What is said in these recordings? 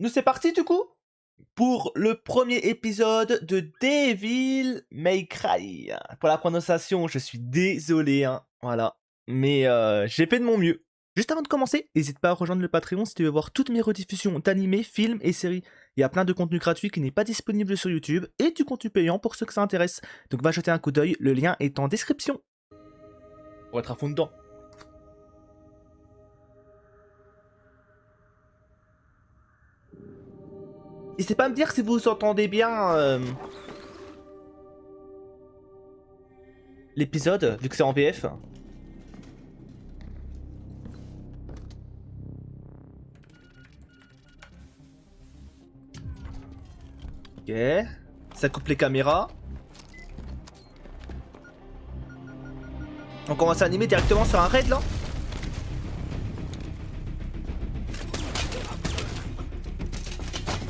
Nous c'est parti du coup pour le premier épisode de Devil May Cry. Pour la prononciation, je suis désolé, hein, voilà. Mais j'ai fait de mon mieux. Juste avant de commencer, n'hésite pas à rejoindre le Patreon si tu veux voir toutes mes rediffusions d'animés, films et séries. Il y a plein de contenu gratuit qui n'est pas disponible sur YouTube et du contenu payant pour ceux que ça intéresse. Donc va jeter un coup d'œil, le lien est en description. Pour être à fond dedans. N'hésitez pas à me dire si vous entendez bien l'épisode, vu que c'est en VF. Ok. Ça coupe les caméras. On commence à animer directement sur un raid là.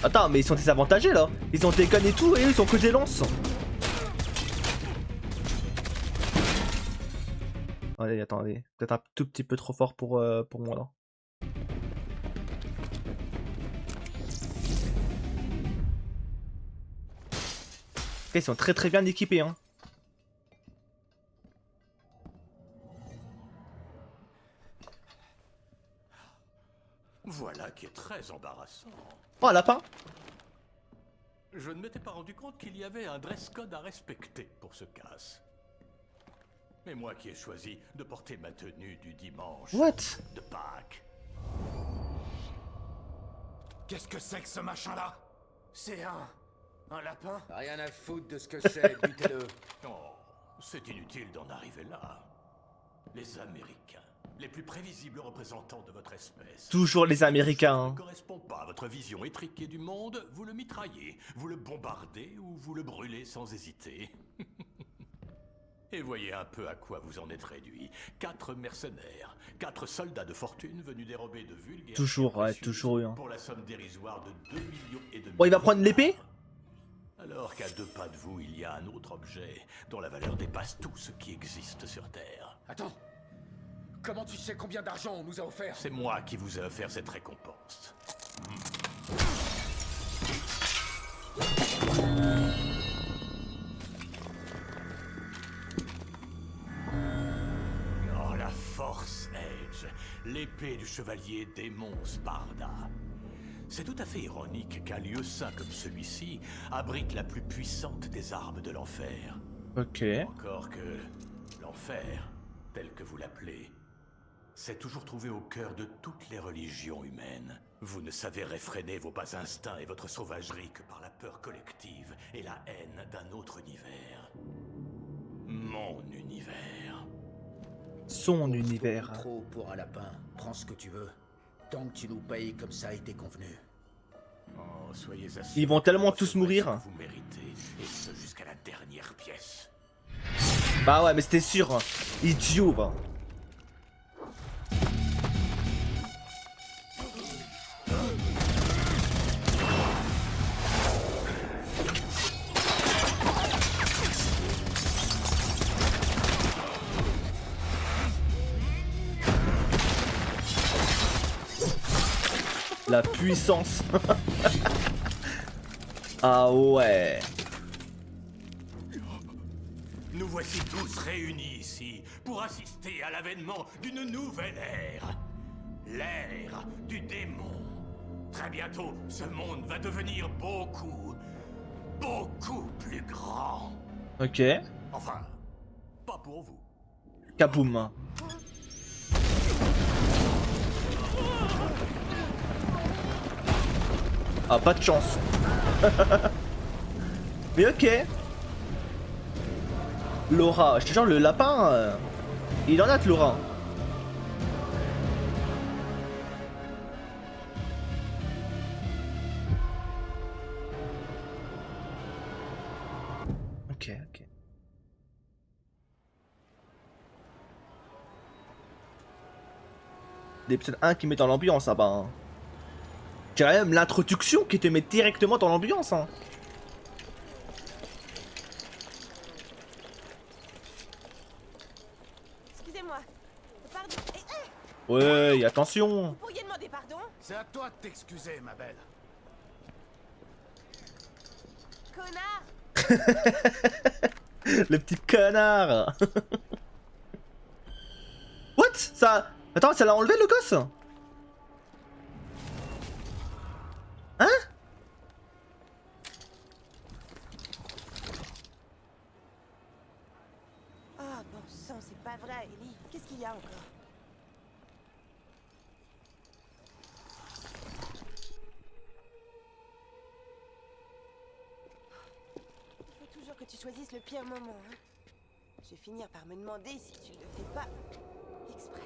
Attends, mais ils sont désavantagés là. Ils ont des guns et tout et eux ils ont que des lances. Allez, attendez. Peut-être un tout petit peu trop fort pour moi là. Ok, ils sont très bien équipés hein. Voilà qui est très embarrassant. Oh, un lapin. Je ne m'étais pas rendu compte qu'il y avait un dress code à respecter pour ce casse. Mais moi qui ai choisi de porter ma tenue du dimanche What? de Pâques. Qu'est-ce que c'est que ce machin-là? C'est un lapin? Rien à foutre de ce que c'est, butez-le. Oh, c'est inutile d'en arriver là. Les Américains, les plus prévisibles représentants de votre espèce. Toujours les Américains. Ne Hein. correspond pas à votre vision étriquée du monde, vous le mitraillez, vous le bombardez ou vous le brûlez sans hésiter. Et voyez un peu à quoi vous en êtes réduit. 4 mercenaires, 4 soldats de fortune venus dérober de vulgaires... Toujours, ouais, précieuses toujours eu. Hein. Pour la somme dérisoire de 2 millions et demi. Oh, il va prendre l'épée? Alors qu'à 2 pas de vous, il y a un autre objet dont la valeur dépasse tout ce qui existe sur Terre. Attends. Comment tu sais combien d'argent on nous a offert? C'est moi qui vous ai offert cette récompense. Oh, la Force Edge, l'épée du chevalier démon Sparda. C'est tout à fait ironique qu'un lieu saint comme celui-ci abrite la plus puissante des armes de l'enfer. Ok. Encore que l'enfer, tel que vous l'appelez, s'est toujours trouvé au cœur de toutes les religions humaines. Vous ne savez réfréner vos bas instincts et votre sauvagerie que par la peur collective et la haine d'un autre univers. Mon univers. Son univers. Trop pour un lapin. Prends ce que tu veux. Tant que tu nous payes comme ça a été convenu. Oh, soyez assurés Ils vont tellement que tous vous recevrez mourir. ce que vous méritez, et ce jusqu'à la dernière pièce. Bah ouais, mais c'était sûr. Hein. Idiot. Hein. La puissance. Ah ouais. Nous voici tous réunis ici pour assister à l'avènement d'une nouvelle ère. L'ère du démon. Très bientôt, ce monde va devenir beaucoup plus grand. Ok. Enfin, pas pour vous. Kaboom. Ah, pas de chance. Mais ok. Laura, je te jure, le lapin, il en a de Laura. Ok, ok. L'épisode 1 qui met dans l'ambiance, ah ben. Je dirais même l'introduction qui te met directement dans l'ambiance. Hein. Excusez-moi. Pardon. Ouais, attention. Vous pourriez demander pardon? C'est à toi de t'excuser, ma belle. connard! Le petit connard. What? Ça... Attends, ça l'a enlevé le gosse? Hein? Ah, bon sang, c'est pas vrai, Ellie. Qu'est-ce qu'il y a encore? Il faut toujours que tu choisisses le pire moment, hein. Je vais finir par me demander si tu le fais pas exprès.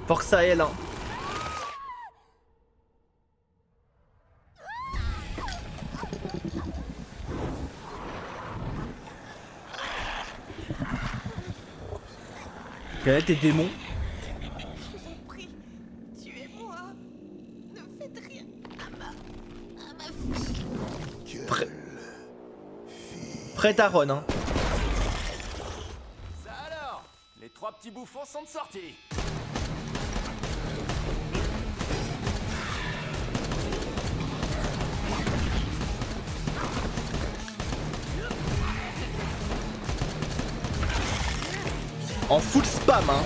Force à elle, hein. Quel est tes démons? Je vous en prie, tuez-moi. Ne faites rien à ma fille. Prêt à Ron, hein. Ça alors? Les trois petits bouffons sont de sortie. En full spam, hein.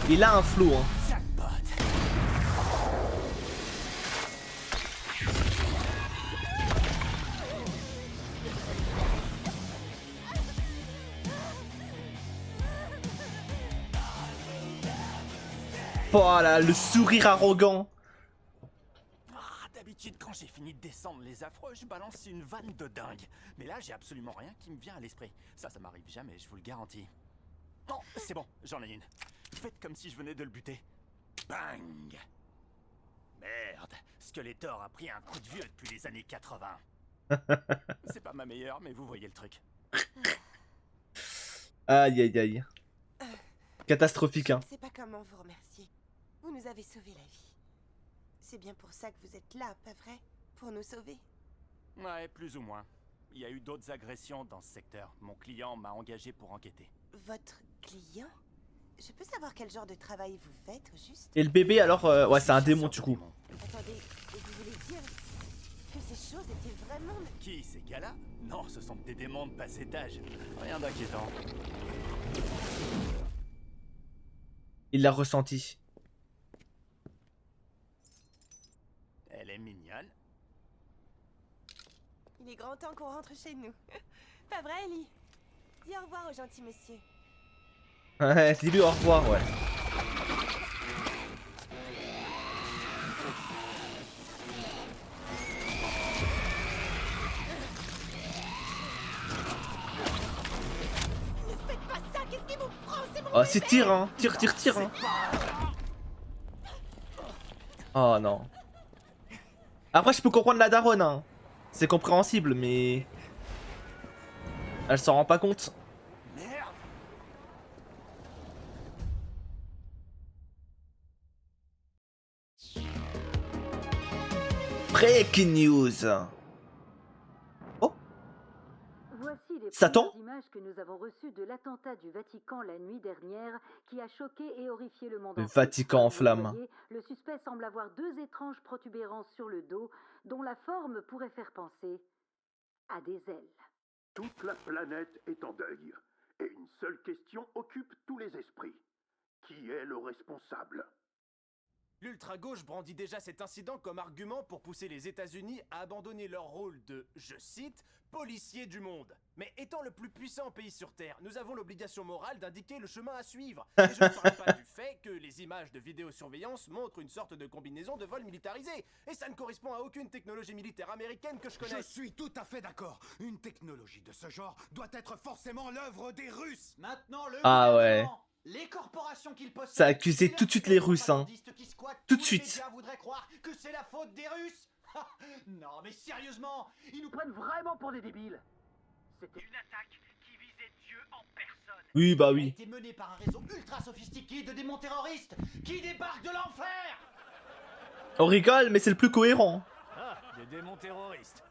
Il a un flou, hein. Jackpot. Voilà, le sourire arrogant. D'habitude, quand j'ai fini de descendre les affreux, je balance une vanne de dingue. Mais là, j'ai absolument rien qui me vient à l'esprit. Ça m'arrive jamais, je vous le garantis. Non, c'est bon, j'en ai une. Faites comme si je venais de le buter. Bang! Merde, Skeletor a pris un coup de vieux depuis les années 80. C'est pas ma meilleure, mais vous voyez le truc. Aïe aïe aïe. Catastrophique, hein. Je ne sais pas comment vous remercier. Vous nous avez sauvé la vie. C'est bien pour ça que vous êtes là, pas vrai? Pour nous sauver. Ouais, plus ou moins. Il y a eu d'autres agressions dans ce secteur. Mon client m'a engagé pour enquêter. Votre client? Je peux savoir quel genre de travail vous faites, au juste? Et le bébé, alors, ouais, c'est un démon, du coup. Attendez, et vous voulez dire que ces choses étaient vraiment... Qui, ces gars-là? Non, ce sont des démons de bas étage. Rien d'inquiétant. Il l'a ressenti. Elle est mignonne. Il est grand temps qu'on rentre chez nous. Pas vrai, Ellie? Dis au revoir au gentil monsieur. Ouais, dis-lui au revoir, ouais. Ne faites pas ça, qu'est-ce qui vous prend? C'est mon Oh, c'est tire, hein. Tire, tire, tire, hein. Oh non. Après, je peux comprendre la daronne, hein. C'est compréhensible, mais... Elle s'en rend pas compte. Merde! Breaking news. Oh, Voici les Satan premières images que nous avons reçues de l'attentat du Vatican la nuit dernière qui a choqué et horrifié le monde le entier. Vatican en Comme vous le flammes. voyez, le suspect semble avoir deux étranges protubérances sur le dos dont la forme pourrait faire penser à des ailes. Toute la planète est en deuil. Et une seule question occupe tous les esprits. Qui est le responsable? L'ultra-gauche brandit déjà cet incident comme argument pour pousser les États-Unis à abandonner leur rôle de, je cite, policier du monde. Mais étant le plus puissant pays sur Terre, nous avons l'obligation morale d'indiquer le chemin à suivre. Et je ne parle pas du fait que les images de vidéosurveillance montrent une sorte de combinaison de vol militarisé. Et ça ne correspond à aucune technologie militaire américaine que je Je connaisse. suis tout à fait d'accord. Une technologie de ce genre doit être forcément l'œuvre des Russes. Maintenant, le Ah ouais. gouvernement, les corporations qu'ils possèdent, Ça a accusé et tout de suite les leurs Russes, hein. propagandistes qui squattent Tout de tous les suite. médias voudraient croire que c'est la faute des Russes. Non, mais sérieusement, ils nous prennent vraiment pour des débiles. C'était une attaque qui visait Dieu en personne. Oui, bah Elle a oui. été menée par un réseau ultra sophistiqué de démons terroristes qui débarquent de l'enfer. On rigole, mais c'est le plus cohérent. Ah, des démon terroriste.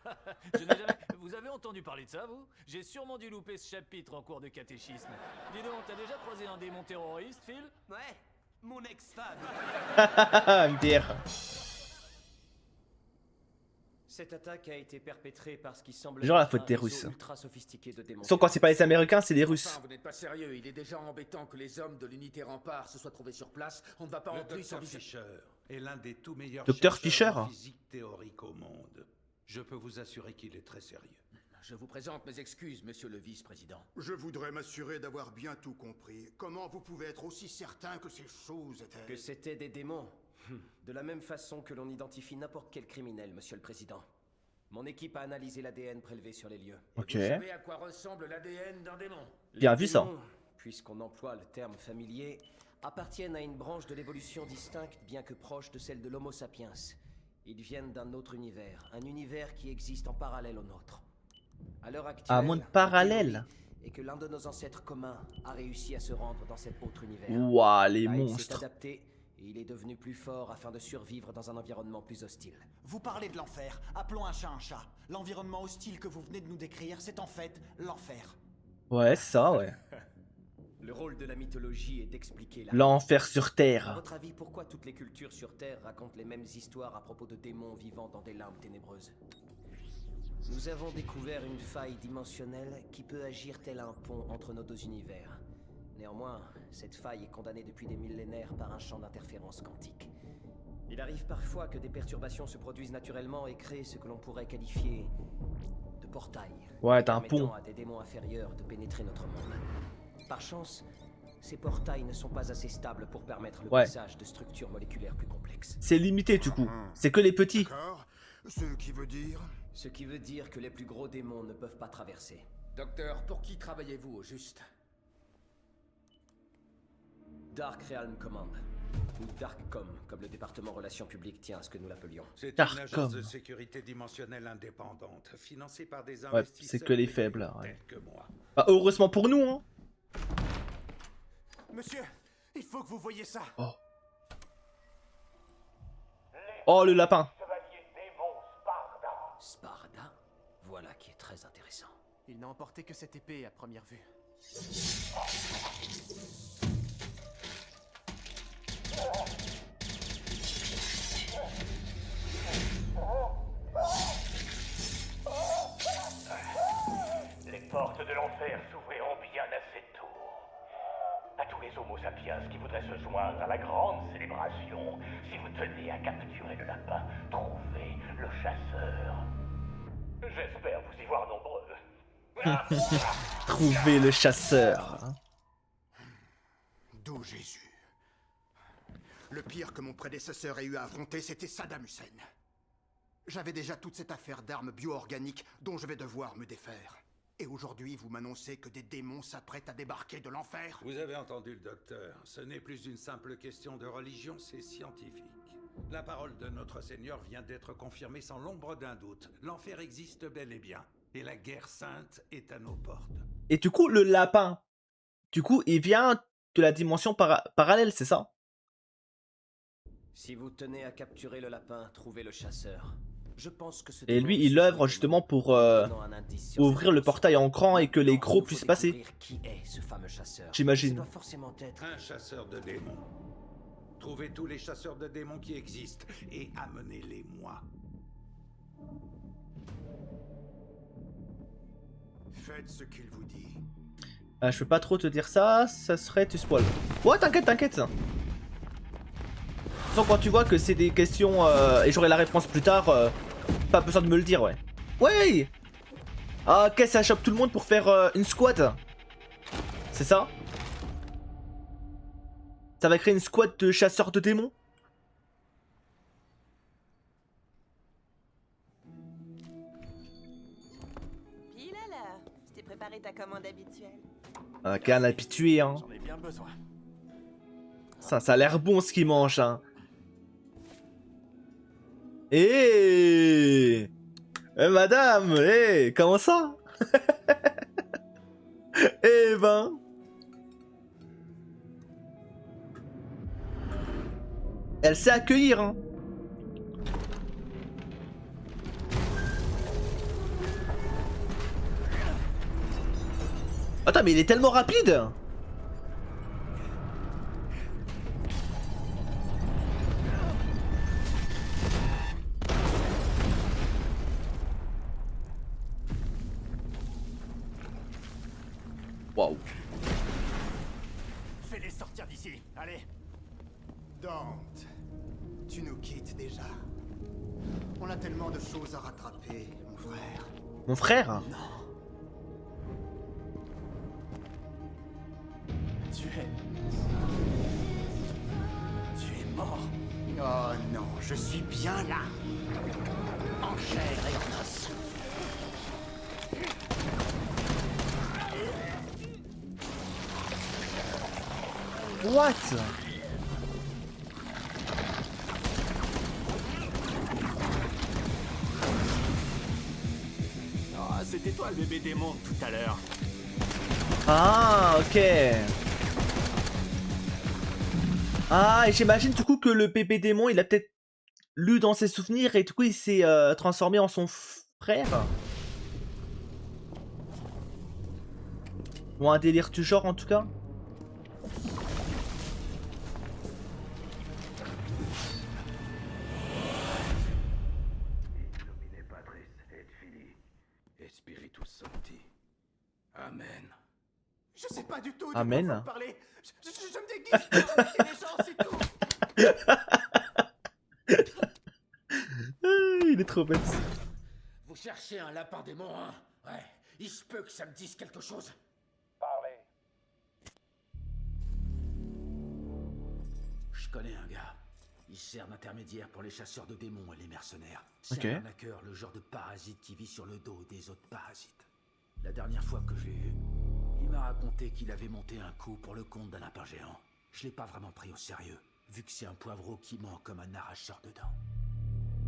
Je n'ai jamais... Vous avez entendu parler de ça, vous? J'ai sûrement dû louper ce chapitre en cours de catéchisme. Dis donc, t'as déjà croisé un démon terroriste, Phil? Ouais, mon ex-femme. Une bière. Cette attaque a été perpétrée par ce qui semble Genre la être faute un des réseau Russes. ultra sophistiqué de démons. Sauf quand c'est pas les Américains, c'est les Russes. Enfin, vous n'êtes pas sérieux, il est déjà embêtant que les hommes de l'unité Rempart se soient trouvés sur place. On ne va pas en plus Dr Fisher est l'un des tout meilleurs Dr Fischer chercheurs en physique théorique au monde. Je peux vous assurer qu'il est très sérieux. Je vous présente mes excuses, monsieur le vice-président. Je voudrais m'assurer d'avoir bien tout compris. Comment vous pouvez être aussi certain que ces choses étaient... Que c'était des démons. De la même façon que l'on identifie n'importe quel criminel, monsieur le président. Mon équipe a analysé l'ADN prélevé sur les lieux. Ok. Vous savez à quoi ressemble l'ADN d'un démon? Bien Les vu ça. démons, puisqu'on emploie le terme familier, appartiennent à une branche de l'évolution distincte, bien que proche de celle de l'Homo sapiens. Ils viennent d'un autre univers, un univers qui existe en parallèle au nôtre. À l'heure actuelle, Un monde la parallèle. théorie est que l'un de nos ancêtres communs a réussi à se rendre dans cet autre univers. Ouah, les Là, il s'est monstres. adapté et il est devenu plus fort afin de survivre dans un environnement plus hostile. Vous parlez de l'enfer, appelons un chat un chat. L'environnement hostile que vous venez de nous décrire, c'est en fait l'enfer. Ouais, c'est ça, ouais. Le rôle de la mythologie est d'expliquer la... L'enfer sur À Terre. votre avis, pourquoi toutes les cultures sur Terre racontent les mêmes histoires à propos de démons vivant dans des limbes ténébreuses? Nous avons découvert une faille dimensionnelle qui peut agir tel un pont entre nos deux univers. Néanmoins, cette faille est condamnée depuis des millénaires par un champ d'interférence quantique. Il arrive parfois que des perturbations se produisent naturellement et créent ce que l'on pourrait qualifier de portail. Ouais, t'as un permettant pont. à des démons inférieurs de pénétrer notre monde. Par chance, ces portails ne sont pas assez stables pour permettre le Ouais. passage de structures moléculaires plus complexes. C'est limité du coup. C'est que les petits. D'accord. Ce qui veut dire... Ce qui veut dire que les plus gros démons ne peuvent pas traverser. Docteur, pour qui travaillez-vous au juste? Dark Realm Command, ou Darkcom, comme le département relations publiques tient à ce que nous l'appelions. C'est une Darkcom. agence de sécurité dimensionnelle indépendante, financée par des Ouais, investisseurs c'est que les privés, faibles, là, ouais. tels que moi. Bah, heureusement pour nous, hein. Monsieur, il faut que vous voyiez ça. Oh. Oh, le lapin. Sparda, voilà qui est très intéressant. Il n'a emporté que cette épée à première vue. Les portes de l'enfer s'ouvriront bien assez tôt. À tous les Homo sapiens qui voudraient se joindre à la grande célébration, si vous tenez à capturer le lapin, trouvez le chasseur. J'espère vous y voir nombreux. Trouver le chasseur. D'où Jésus. Le pire que mon prédécesseur ait eu à affronter, c'était Saddam Hussein. J'avais déjà toute cette affaire d'armes bio-organiques dont je vais devoir me défaire. Et aujourd'hui, vous m'annoncez que des démons s'apprêtent à débarquer de l'enfer? Vous avez entendu le docteur. Ce n'est plus une simple question de religion, c'est scientifique. La parole de notre Seigneur vient d'être confirmée sans l'ombre d'un doute. L'enfer existe bel et bien. Et la guerre sainte est à nos portes. Et du coup, le lapin. Du coup, il vient de la dimension parallèle, c'est ça? Si vous tenez à capturer le lapin, trouvez le chasseur. Je pense que ce Et démon lui, qui il se œuvre trouve justement pour donnant un indice sur ouvrir cette le portail en grand et que les Il gros faut puissent passer. découvrir qui est ce fameux chasseur. J'imagine. Ce doit forcément être Un chasseur de démons. Trouvez tous les chasseurs de démons qui existent et amenez-les moi. Faites ce qu'il vous dit. Je peux pas trop te dire ça, ça serait tu spoil. Ouais, t'inquiète, t'inquiète. De toute façon, quand tu vois que c'est des questions et j'aurai la réponse plus tard, pas besoin de me le dire, ouais. Ouais. Ah, ok, ça chope tout le monde pour faire une squad. C'est ça? Ça va créer une squad de chasseurs de démons? Pile à l'heure. Je t'ai préparé ta commande habituelle. Ok, un habitué, hein. J'en ai bien besoin. Ça a l'air bon ce qu'il mange, hein. Eh madame, comment ça? Eh ben. Elle sait accueillir, hein. Attends, mais il est tellement rapide. Waouh. Fais-les sortir d'ici, allez. Dante, tu nous quittes déjà. On a tellement de choses à rattraper, mon frère. Mon frère? Non. Tu es mort. Oh non, je suis bien là. En chair et en os. What? Ah, c'était toi le bébé démon tout à l'heure. Ah, ok. Ah, et j'imagine du coup que le bébé démon, il a peut-être lu dans ses souvenirs et du coup il s'est transformé en son frère. Ou un délire du genre en tout cas. Amen. Je sais pas du tout Amen. de quoi vous parlez. Je me déguise pour embêter les gens, c'est tout. Il est trop bête. Vous cherchez un lapin démon, hein? Ouais, il se peut que ça me dise quelque chose. Parlez. Je connais un gars. Il sert d'intermédiaire pour les chasseurs de démons et les mercenaires. C'est Ok. un arnaqueur, le genre de parasite qui vit sur le dos des autres parasites. La dernière fois que je l'ai eu, il m'a raconté qu'il avait monté un coup pour le compte d'un lapin géant. Je l'ai pas vraiment pris au sérieux, vu que c'est un poivreau qui ment comme un arracheur de dents.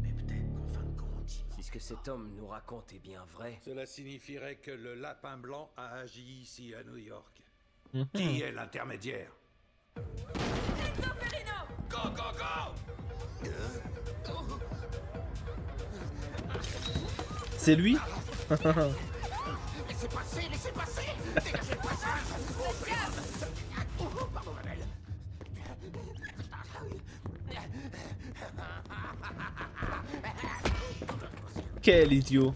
Mais peut-être qu'en fin de compte, Si ce que cet homme nous raconte est bien vrai, Cela signifierait que le lapin blanc a agi ici à New York. Mhm. Qui est l'intermédiaire? Go, go, go! C'est lui? Laissez passer, laissez passer! Dégagez le passage! Pardon, ma belle. Quel idiot.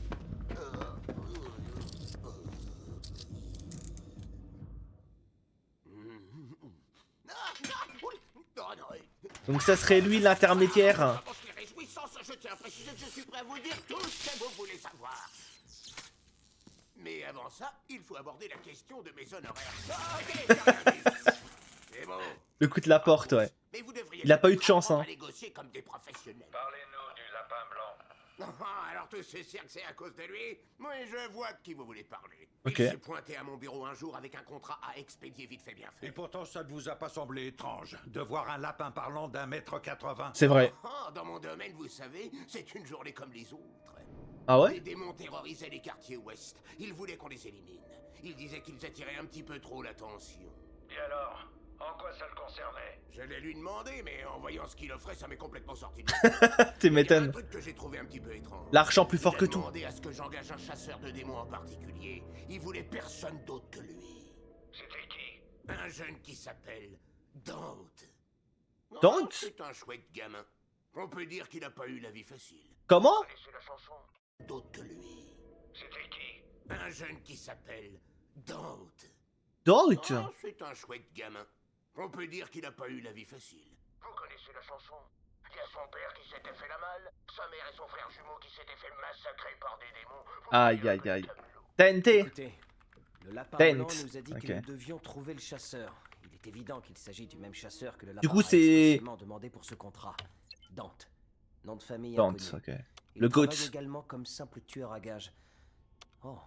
Donc ça serait lui l'intermédiaire. Avant les réjouissances, je tiens à préciser que je suis prêt à vous dire tout ce que vous voulez savoir. Mais avant ça, il faut aborder la question de mes honoraires. Ok, c'est bon. Le coup de la porte, ouais. Mais vous devriez Il a pas eu de chance, hein. à négocier comme des professionnels. Parlez-nous du lapin blanc. Ah, alors tout ce cirque, c'est à cause de lui? Oui, je vois de qui vous voulez parler. Ok. Il s'est pointé à mon bureau un jour avec un contrat à expédier vite fait bien fait. Et pourtant, ça ne vous a pas semblé étrange de voir un lapin parlant d'1,80 m? C'est vrai. Ah, dans mon domaine, vous savez, c'est une journée comme les autres. Ah ouais? Les démons terrorisaient les quartiers ouest. Ils voulaient qu'on les élimine. Ils disaient qu'ils attiraient un petit peu trop l'attention. Et alors, en quoi ça le concernait? J'allais lui demander, mais en voyant ce qu'il offrait, ça m'est complètement sorti de Tu Il y a un m'étonnes. truc que j'ai trouvé un petit peu étrange. L'argent plus fort Il a que tout. demandé à ce que j'engage un chasseur de démons en particulier. Il voulait personne d'autre que lui. C'était qui? Un jeune qui s'appelle Dante. Dante? C'est un chouette gamin. On peut dire qu'il n'a pas eu la vie facile. Comment? C'est la chanson. D'autres que lui. C'était qui? Un jeune qui s'appelle Dante. Dante? Ah, c'est un chouette gamin. On peut dire qu'il n'a pas eu la vie facile. Vous connaissez la chanson? Il y a son père qui s'était fait la malle, sa mère et son frère jumeau qui s'étaient fait massacrer par des démons. Aïe aïe aïe. TNT. écoutez, le lapin Dent. blanc nous a dit Ok. que nous devions trouver le chasseur. Il est évident qu'il s'agit du même chasseur que le lapin Du coup, a c'est- expressément demandé pour ce contrat. Dante. Nom de famille Dante, inconnu. ok. Il Le travaille GOAT. également comme simple tueur à gages. Oh,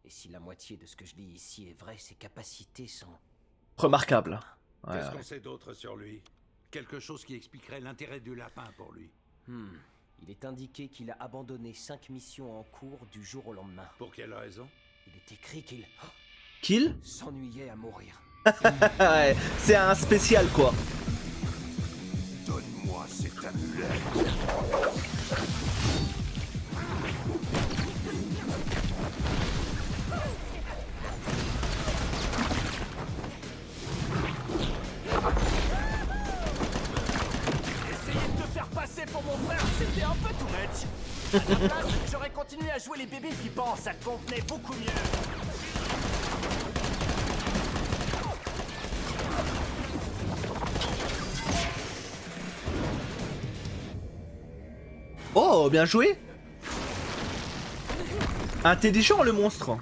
et si la moitié de ce que je lis ici est vrai, ses capacités sont... Remarquable. Ouais, Qu'est-ce ouais. qu'on sait d'autre sur lui? Quelque chose qui expliquerait l'intérêt du lapin pour lui. Il est indiqué qu'il a abandonné 5 missions en cours du jour au lendemain. Pour quelle raison? Il est écrit qu'il Kill? s'ennuyait à mourir. Ouais, c'est un spécial quoi. Donne-moi cette amulette. À ta place, j'aurais continué à jouer les bébés flippants, ça convenait beaucoup mieux. Oh, bien joué. Intelligent le monstre.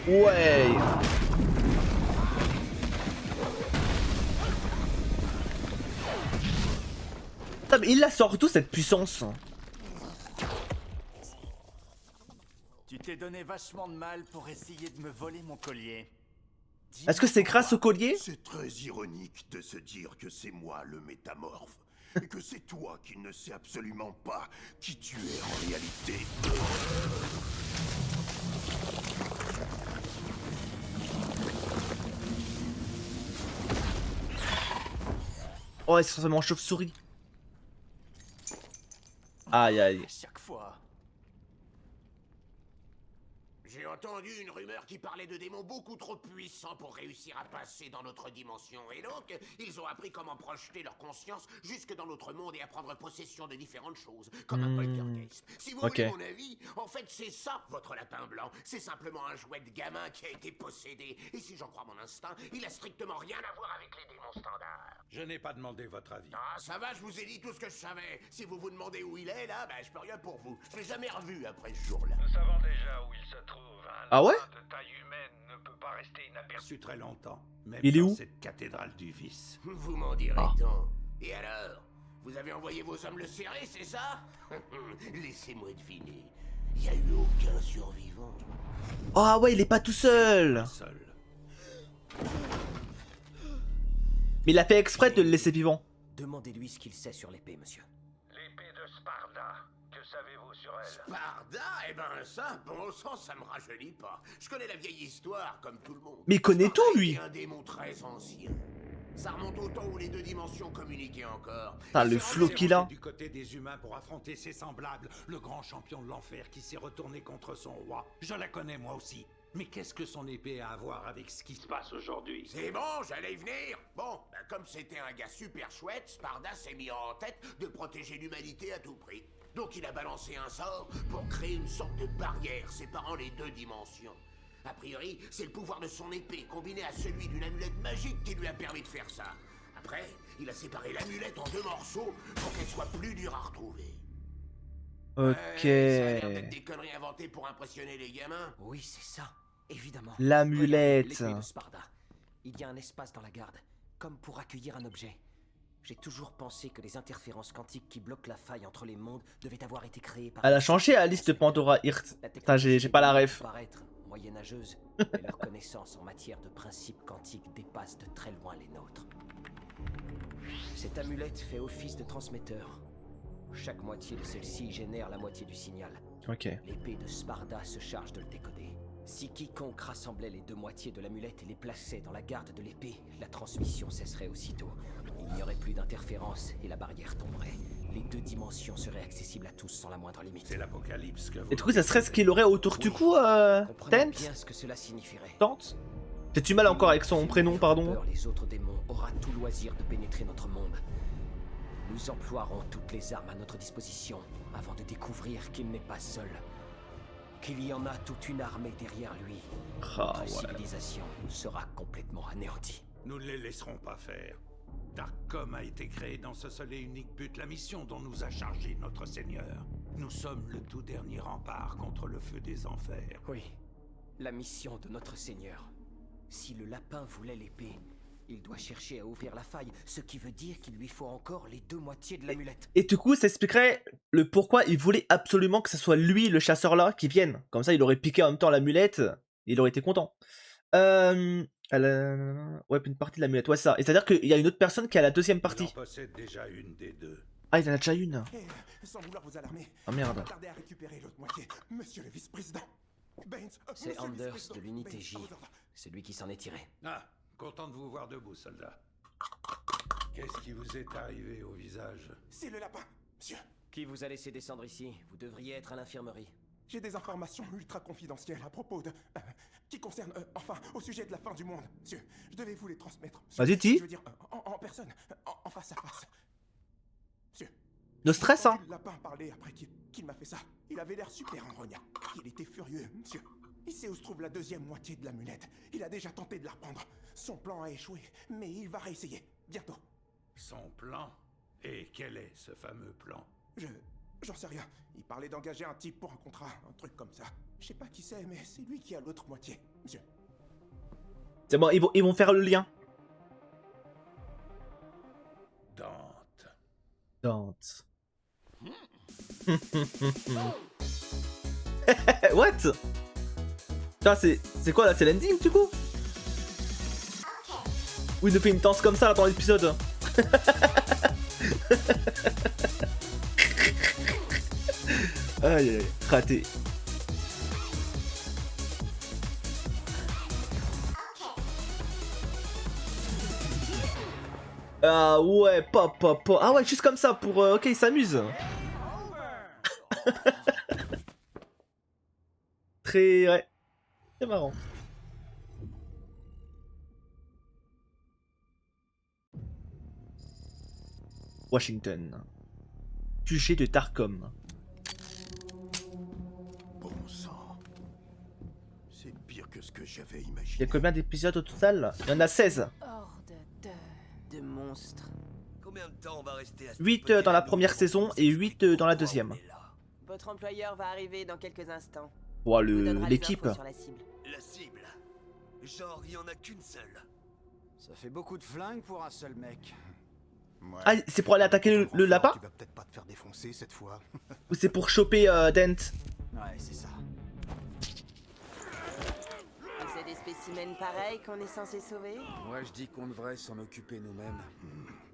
Ouais. Putain, mais il la sort d'où cette puissance? Tu t'es donné vachement de mal pour essayer de me voler mon collier. Est-ce que c'est grâce au collier? C'est très ironique de se dire que c'est moi le métamorphe. Et que c'est toi qui ne sais absolument pas qui tu es en réalité. Oh, elle se transforme en chauve-souris. Aïe aïe. Chaque fois. J'ai entendu une rumeur qui parlait de démons beaucoup trop puissants pour réussir à passer dans notre dimension. Et donc, ils ont appris comment projeter leur conscience jusque dans notre monde et à prendre possession de différentes choses, comme un poltergeist. Si vous voulez mon avis, en fait, c'est ça, votre lapin blanc. C'est simplement un jouet de gamin qui a été possédé. Et si j'en crois mon instinct, il a strictement rien à voir avec les démons standards. Je n'ai pas demandé votre avis. Ah, ça va, je vous ai dit tout ce que je savais. Si vous vous demandez où il est, là, ben, je peux rien pour vous. Je l'ai jamais revu après ce jour-là. Nous savons déjà où il se trouve. Ah ouais? De taille humaine ne peut pas rester inaperçu Très longtemps. Même Il est dans où? cette cathédrale du vice. Vous m'en direz tant. Et alors? Vous avez envoyé vos hommes le serrer, c'est ça? Laissez-moi deviner. Il n'y a eu aucun survivant. Oh ah ouais, il est pas tout seul. Mais il a fait exprès de le laisser vivant. Demandez-lui ce qu'il sait sur l'épée, monsieur. L'épée de Sparda. Que savez-vous sur elle? Sparda? Eh ben ça, bon sang, ça me rajeunit pas. Je connais la vieille histoire, comme tout le monde. Mais il connaît Sparda tout, lui. était un démon très ancien. Ça remonte au temps où les deux dimensions communiquaient encore. Putain, le flow qu'il a. Du côté des humains pour affronter ses semblables, le grand champion de l'enfer qui s'est retourné contre son roi. Je la connais moi aussi. Mais qu'est-ce que son épée a à voir avec ce qui se passe aujourd'hui? C'est bon, j'allais y venir. Bon, ben, comme c'était un gars super chouette, Sparda s'est mis en tête de protéger l'humanité à tout prix. Donc il a balancé un sort pour créer une sorte de barrière séparant les deux dimensions. A priori, c'est le pouvoir de son épée combiné à celui d'une amulette magique qui lui a permis de faire ça. Après, il a séparé l'amulette en deux morceaux pour qu'elle soit plus dure à retrouver. Ok. Ça a l'air d'être des conneries inventées pour impressionner les gamins. Oui, c'est ça, évidemment. L'amulette. L'épée de Sparda. Il y a un espace dans la garde, comme pour accueillir un objet. J'ai toujours pensé que les interférences quantiques qui bloquent la faille entre les mondes devaient avoir été créées par... Elle a changé Alice de Pandora Hirt. Putain, j'ai pas la ref. Paraître moyenâgeuse, mais leur connaissance en matière de principes quantiques dépasse de très loin les nôtres. Cette amulette fait office de transmetteur. Chaque moitié de celle-ci génère la moitié du signal. Ok. L'épée de Sparda se charge de le décoder. Si quiconque rassemblait les deux moitiés de l'amulette et les plaçait dans la garde de l'épée, la transmission cesserait aussitôt. Il n'y aurait plus d'interférence et la barrière tomberait. Les deux dimensions seraient accessibles à tous sans la moindre limite. C'est l'apocalypse que vous... Et du coup, ça serait ce qu'il aurait autour du cou, Comprenez Tent? bien ce que cela signifierait. Tente? J'ai du mal encore avec son prénom, pardon. Les autres démons aura tout loisir de pénétrer notre monde. Nous emploierons toutes les armes à notre disposition avant de découvrir qu'il n'est pas seul. Qu'il y en a toute une armée derrière lui. Ah, Notre ouais. civilisation sera complètement anéantie. Nous ne les laisserons pas faire. Darkcom a été créé dans ce seul et unique but, la mission dont nous a chargé notre Seigneur. Nous sommes le tout dernier rempart contre le feu des enfers. Oui, la mission de notre Seigneur. Si le lapin voulait l'épée, il doit chercher à ouvrir la faille, ce qui veut dire qu'il lui faut encore les deux moitiés de l'amulette. Et du coup, ça expliquerait le pourquoi il voulait absolument que ce soit lui, le chasseur-là, qui vienne. Comme ça, il aurait piqué en même temps l'amulette, il aurait été content. Ouais, une partie de l'amulette, ouais, c'est ça. Et c'est-à-dire qu'il y a une autre personne qui a la deuxième Il partie. en possède déjà une des deux. Ah, il en a déjà une. Sans vouloir vous alarmer, Ah merde. pas tarder à récupérer l'autre moitié. Monsieur le vice-président. Baines, C'est monsieur le Anders vice-président. de l'unité Baines, J. à vos ordres. C'est lui qui s'en est tiré. Ah, content de vous voir debout, soldat. Qu'est-ce qui vous est arrivé au visage? C'est le lapin, monsieur. Qui vous a laissé descendre ici? Vous devriez être à l'infirmerie. J'ai des informations ultra confidentielles à propos de... qui concernent... enfin, au sujet de la fin du monde, monsieur. Je devais vous les transmettre. Vas-y, dis. Je veux dire, en personne, en face à face. Monsieur. No stress, hein. Le lapin parlait après qu'il m'a fait ça. Il avait l'air super enrognard. Il était furieux, monsieur. Il sait où se trouve la deuxième moitié de l'amulette. Il a déjà tenté de la reprendre. Son plan a échoué, mais il va réessayer. Bientôt. Son plan? Et quel est ce fameux plan? J'en sais rien. Il parlait d'engager un type pour un contrat, un truc comme ça. Je sais pas qui c'est, mais c'est lui qui a l'autre moitié, monsieur. C'est bon, ils vont faire le lien. Dante. What? Putain, c'est quoi là? C'est l'ending du coup? Ou il nous fait une danse comme ça là dans l'épisode? Aïe aïe, raté. Ah ouais, pop. Ah ouais, juste comme ça pour... ok, il s'amuse. Très... ouais. C'est marrant. Washington. QG de Tarcom. Bon sang. C'est pire que ce que j'avais Il imaginé. y a combien d'épisodes au total? Il y en a 16. Horde de monstres. Combien de temps on va rester à 8 dans la première saison et 8 dans la deuxième. Votre employeur va arriver dans quelques instants. Oh, Il vous donnera les l'équipe. infos sur la cible. La cible. Genre, il y en a qu'une seule. Ça fait beaucoup de flingues pour un seul mec. Ouais. Ah, c'est pour aller attaquer le lapin? Tu vas peut-être pas te faire défoncer cette fois. Ou c'est pour choper Dent? Ouais, c'est ça. C'est des spécimens pareils qu'on est censé sauver? Moi, je dis qu'on devrait s'en occuper nous-mêmes.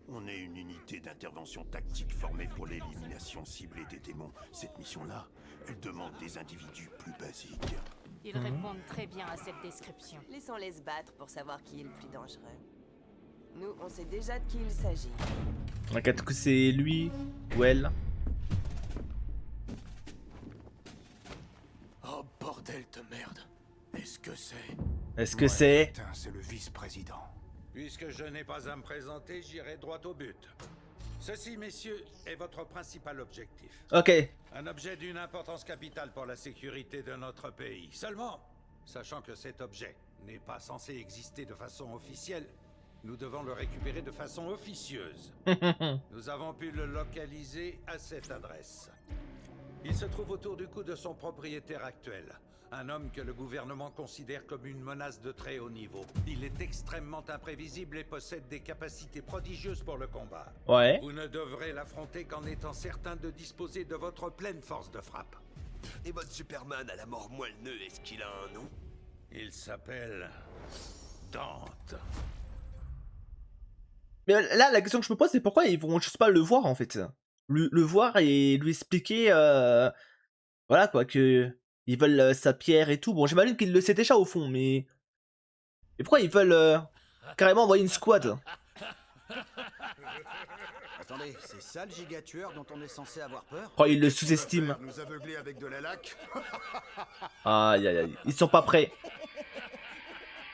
On est une unité d'intervention tactique formée pour l'élimination ciblée des démons. Cette mission-là, elle demande des individus plus basiques. Ils répondent très bien à cette description. Laissons-les se battre pour savoir qui est le plus dangereux. Nous, on sait déjà de qui il s'agit. Regarde que c'est lui ou elle. Oh bordel de merde. Est-ce que c'est... Est-ce que c'est... Putain, c'est le vice-président. Puisque je n'ai pas à me présenter, j'irai droit au but. Ceci, messieurs, est votre principal objectif. Ok. Un objet d'une importance capitale pour la sécurité de notre pays. Seulement, sachant que cet objet n'est pas censé exister de façon officielle, nous devons le récupérer de façon officieuse. Nous avons pu le localiser à cette adresse. Il se trouve autour du cou de son propriétaire actuel. Un homme que le gouvernement considère comme une menace de très haut niveau. Il est extrêmement imprévisible et possède des capacités prodigieuses pour le combat. Ouais. Vous ne devrez l'affronter qu'en étant certain de disposer de votre pleine force de frappe. Et votre Superman à la mort moelleux, est-ce qu'il a un nom? Il s'appelle... Dante. Mais là, la question que je me pose, c'est pourquoi ils vont juste pas le voir en fait. Le voir et lui expliquer... voilà quoi, que... Ils veulent sa pierre et tout. Bon, j'imagine qu'ils le sait déjà au fond, mais... Et pourquoi ils veulent carrément envoyer une squad? Attendez, c'est ça le gigatueur dont on est censé avoir peur? Oh, ils le sous-estiment. Nous aveugler avec de la laque. Aïe aïe aïe, ils sont pas prêts.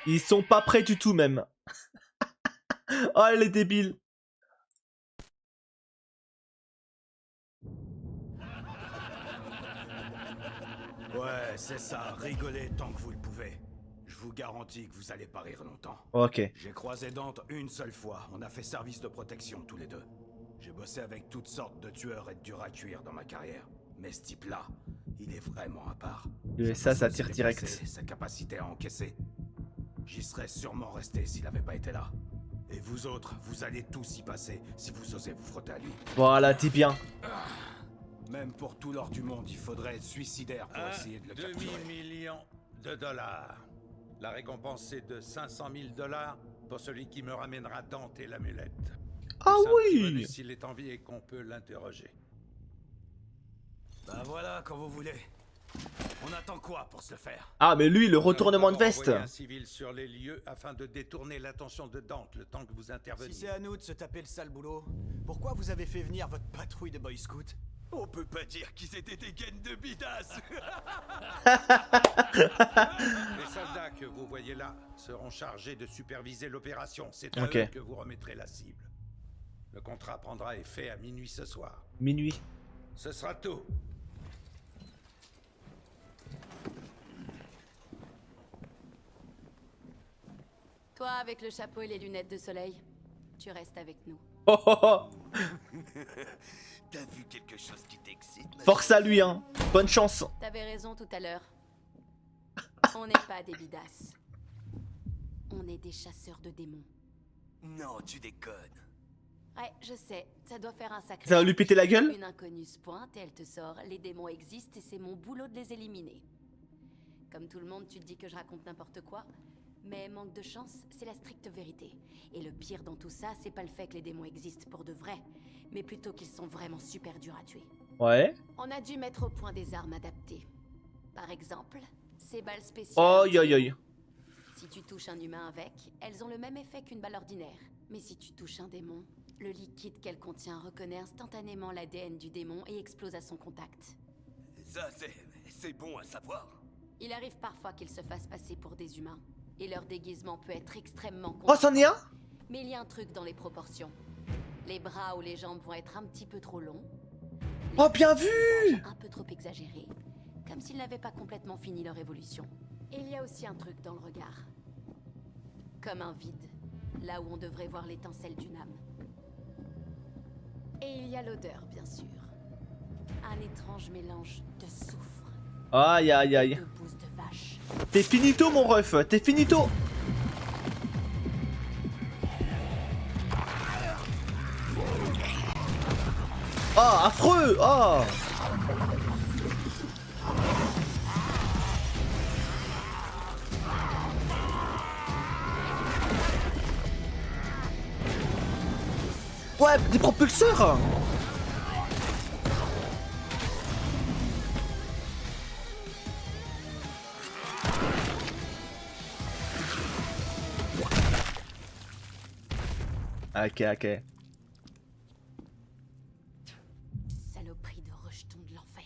Ils sont pas prêts du tout même. Oh, elle est débile. Ouais, c'est ça, rigolez tant que vous le pouvez. Je vous garantis que vous allez pas rire longtemps. Ok. J'ai croisé Dante une seule fois, on a fait service de protection tous les deux. J'ai bossé avec toutes sortes de tueurs et de durs à cuire dans ma carrière. Mais ce type-là, il est vraiment à part. Et ça tire direct. Sa capacité à encaisser. J'y serais sûrement resté s'il avait pas été là. Et vous autres, vous allez tous y passer si vous osez vous frotter à lui. Voilà, dis bien. Même pour tout l'or du monde, il faudrait être suicidaire pour essayer de le capturer. $2 000 000. La récompense est de $500 000 pour celui qui me ramènera Dante et l'amulette. Ah oui. S'il est en vie et qu'on peut l'interroger. Ben voilà, quand vous voulez. On attend quoi pour se le faire? Ah, mais lui, le retournement de veste. Un civil sur les lieux afin de détourner l'attention de Dante le temps que vous interveniez. Si c'est à nous de se taper le sale boulot, pourquoi vous avez fait venir votre patrouille de Boy Scouts? On peut pas dire qu'ils étaient des gaines de bidasse. Les soldats que vous voyez là seront chargés de superviser l'opération. C'est à Ok. eux que vous remettrez la cible. Le contrat prendra effet à minuit ce soir. Minuit. Ce sera tout. Toi, avec le chapeau et les lunettes de soleil, tu restes avec nous. Oh oh oh. T'as vu quelque chose qui t'excite? Force à lui, hein. Bonne chance. T'avais raison tout à l'heure. On n'est pas des bidasses. On est des chasseurs de démons. Non, tu déconnes. Ouais, je sais, ça doit faire un sacré... Ça va lui péter la gueule? Une inconnue se pointe et elle te sort. Les démons existent et c'est mon boulot de les éliminer. Comme tout le monde, tu te dis que je raconte n'importe quoi. Mais manque de chance, c'est la stricte vérité. Et le pire dans tout ça, c'est pas le fait que les démons existent pour de vrai, mais plutôt qu'ils sont vraiment super durs à tuer. Ouais. On a dû mettre au point des armes adaptées. Par exemple, ces balles spéciales. Oh, yo yo yo. Si tu touches un humain avec, elles ont le même effet qu'une balle ordinaire. Mais si tu touches un démon, le liquide qu'elle contient reconnaît instantanément l'ADN du démon et explose à son contact. Ça, c'est bon à savoir. Il arrive parfois qu'ils se fassent passer pour des humains. Et leur déguisement peut être extrêmement Oh, c'en est un? Mais il y a un truc dans les proportions. Les bras ou les jambes vont être un petit peu trop longs. Oh, bien vu! Un peu trop exagérés. Comme s'ils n'avaient pas complètement fini leur évolution. Et il y a aussi un truc dans le regard. Comme un vide. Là où on devrait voir l'étincelle d'une âme. Et il y a l'odeur, bien sûr. Un étrange mélange de soufre. Aïe aïe aïe. De bouse de vache. T'es finito mon ref, t'es finito. Oh, affreux. Oh. Ouais, des propulseurs. Ok, ok. Saloperie de rejeton de l'enfer.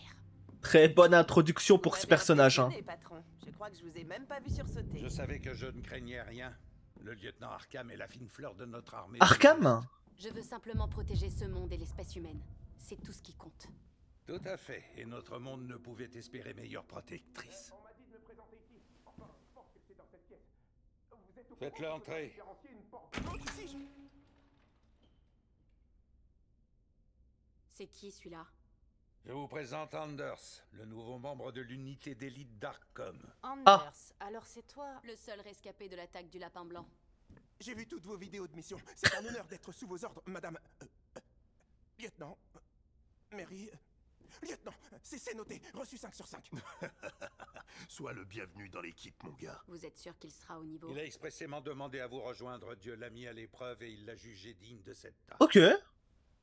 Très bonne introduction pour ce personnage. Hein. Patron. Je crois que je vous ai même pas vu sursauter. Je savais que je ne craignais rien. Le lieutenant Arkham est la fine fleur de notre armée. Arkham? Je veux simplement protéger ce monde et l'espèce humaine. C'est tout ce qui compte. Tout à fait. Et notre monde ne pouvait espérer meilleure protectrice. Faites-le entrer. C'est qui celui-là? Je vous présente Anders, le nouveau membre de l'unité d'élite d'Arkham. Anders, alors c'est toi le seul rescapé de l'attaque du Lapin Blanc. J'ai vu toutes vos vidéos de mission. C'est un honneur d'être sous vos ordres, madame... lieutenant... Mary... lieutenant, c'est noté. Reçu 5 sur 5. Sois le bienvenu dans l'équipe, mon gars. Vous êtes sûr qu'il sera au niveau? Il a expressément demandé à vous rejoindre. Dieu l'a mis à l'épreuve et il l'a jugé digne de cette tâche. Ok.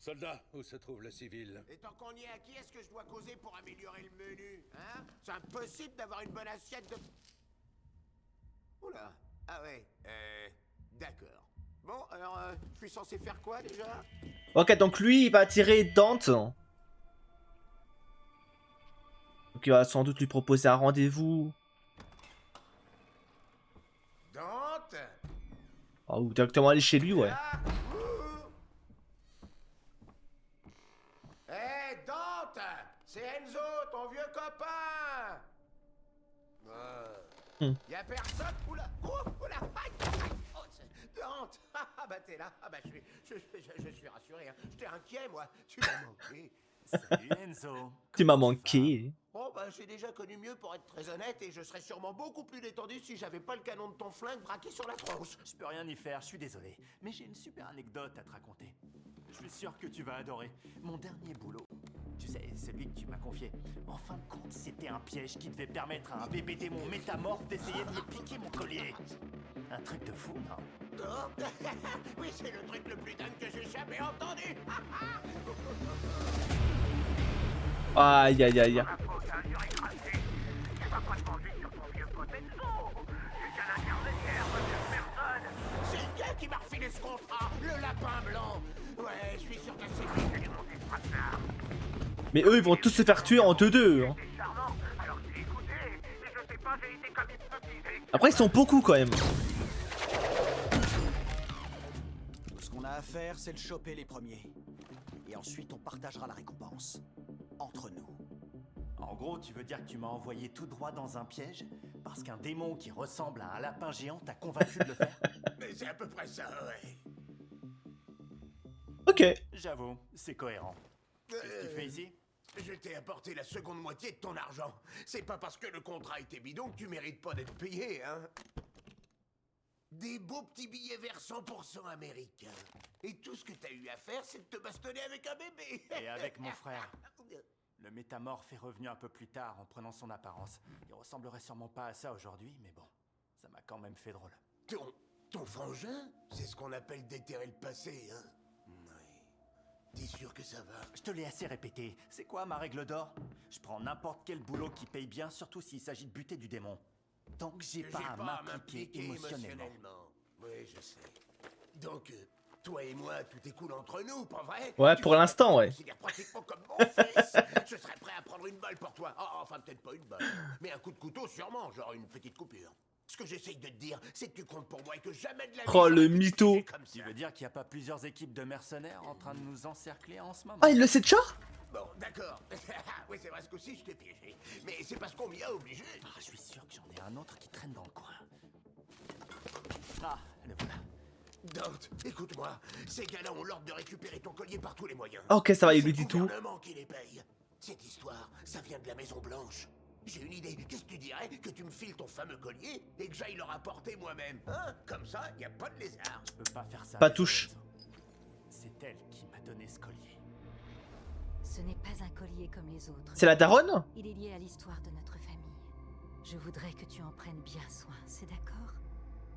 Soldat, où se trouve le civil? Et tant qu'on y est, à qui est-ce que je dois causer pour améliorer le menu? Hein? C'est impossible d'avoir une bonne assiette de... Oula. Ah ouais. D'accord. Bon, alors, je suis censé faire quoi, déjà? Ok, donc lui, il va attirer Dante. Donc il va sans doute lui proposer un rendez-vous. Dante? Oh, ou directement aller chez lui, ouais. Hé, Dante! C'est Enzo, ton vieux copain! Y'a personne? Oula! Oula! Aïe! Oh, Dante! Ah bah t'es là! Ah bah je suis rassuré, hein. J'étais inquiet, moi! Tu m'as manqué! Salut Enzo! Tu m'as manqué. Bon bah j'ai déjà connu mieux pour être très honnête et je serais sûrement beaucoup plus détendu si j'avais pas le canon de ton flingue braqué sur la tronche. Je peux rien y faire, je suis désolé. Mais j'ai une super anecdote à te raconter. Je suis sûr que tu vas adorer. Mon dernier boulot, tu sais, celui que tu m'as confié, en fin de compte, c'était un piège qui devait permettre à un bébé démon métamorphe d'essayer de me piquer mon collier. Un truc de fou, non? Oui, c'est le truc le plus dingue que j'ai jamais entendu. Aïe aïe aïe. C'est le gars qui m'a refilé ce contrat, le lapin blanc. Ouais, je suis sûr que c'est lui qui a monté ce traquenard. Mais eux, ils vont tous se faire tuer en 2-2. Hein. Après, ils sont beaucoup quand même. Tout ce qu'on a à faire, c'est de choper les premiers. Et ensuite, on partagera la récompense. Entre nous. En gros, tu veux dire que tu m'as envoyé tout droit dans un piège parce qu'un démon qui ressemble à un lapin géant t'a convaincu de le faire? Mais c'est à peu près ça, ouais. Ok. J'avoue, c'est cohérent. Qu'est-ce que tu fais ici? Je t'ai apporté la seconde moitié de ton argent. C'est pas parce que le contrat était bidon que tu mérites pas d'être payé, hein. Des beaux petits billets verts 100% américains. Et tout ce que t'as eu à faire, c'est de te bastonner avec un bébé. Et avec mon frère. Le métamorphe est revenu un peu plus tard en prenant son apparence. Il ressemblerait sûrement pas à ça aujourd'hui, mais bon, ça m'a quand même fait drôle. Ton frangin? C'est ce qu'on appelle déterrer le passé, hein. T'es sûr que ça va? Je te l'ai assez répété. C'est quoi ma règle d'or? Je prends n'importe quel boulot qui paye bien, surtout s'il s'agit de buter du démon. Tant que j'ai pas à m'impliquer émotionnellement. Oui, je sais. Donc, toi et moi, tout est cool entre nous, pas vrai? Ouais, pour l'instant, ouais. Je pratiquement comme mon fils. Je serais prêt à prendre une balle pour toi. Oh, enfin, peut-être pas une balle. Mais un coup de couteau, sûrement, genre une petite coupure. Ce que j'essaye de te dire, c'est que tu comptes pour moi et que jamais de la vie... Oh, le mytho. Tu veux dire qu'il n'y a pas plusieurs équipes de mercenaires en train de nous encercler en ce moment? Ah, il le sait déjà? Bon, d'accord. Oui, c'est vrai, ce coup-ci, je t'ai piégé. Mais c'est parce qu'on m'y a obligé. Ah, je suis sûr que j'en ai un autre qui traîne dans le coin. Ah, le voilà. Dante, écoute-moi. Ces gars-là ont l'ordre de récupérer ton collier par tous les moyens. Ok, ça va, il lui dit C'est tout. le gouvernement qui les paye. Cette histoire, ça vient de la Maison Blanche. J'ai une idée. Qu'est-ce que tu dirais que tu me files ton fameux collier et que j'aille le rapporter moi-même? Hein? Comme ça, y a pas de lézard. Je peux pas faire ça. Pas touche. C'est elle qui m'a donné ce collier. Ce n'est pas un collier comme les autres. C'est la daronne? Il est lié à l'histoire de notre famille. Je voudrais que tu en prennes bien soin, c'est d'accord?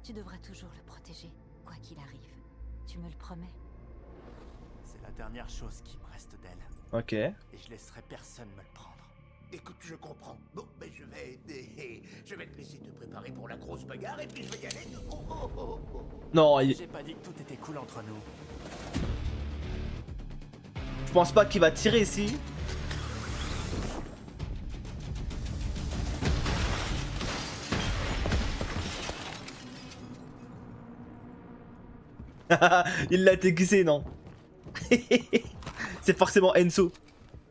Tu devras toujours le protéger, quoi qu'il arrive. Tu me le promets? C'est la dernière chose qui me reste d'elle. Ok. Et je laisserai personne me le prendre. Écoute, je comprends. Bon, ben je vais te laisser te préparer pour la grosse bagarre et puis je vais y aller. Oh, oh, oh, oh. Non, J'ai pas dit que tout était cool entre nous. je pense pas qu'il va tirer ici. Il l'a déguisé, non? C'est forcément Enzo.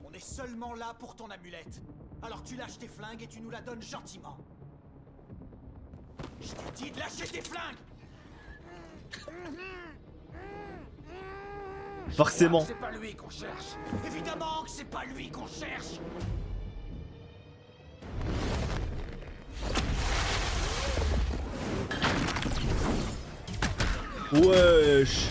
On est seulement là pour ton amulette. Alors tu lâches tes flingues et tu nous la donnes gentiment. Je t'ai dit de lâcher tes flingues! Forcément. C'est pas lui qu'on cherche. Évidemment que c'est pas lui qu'on cherche. Wesh.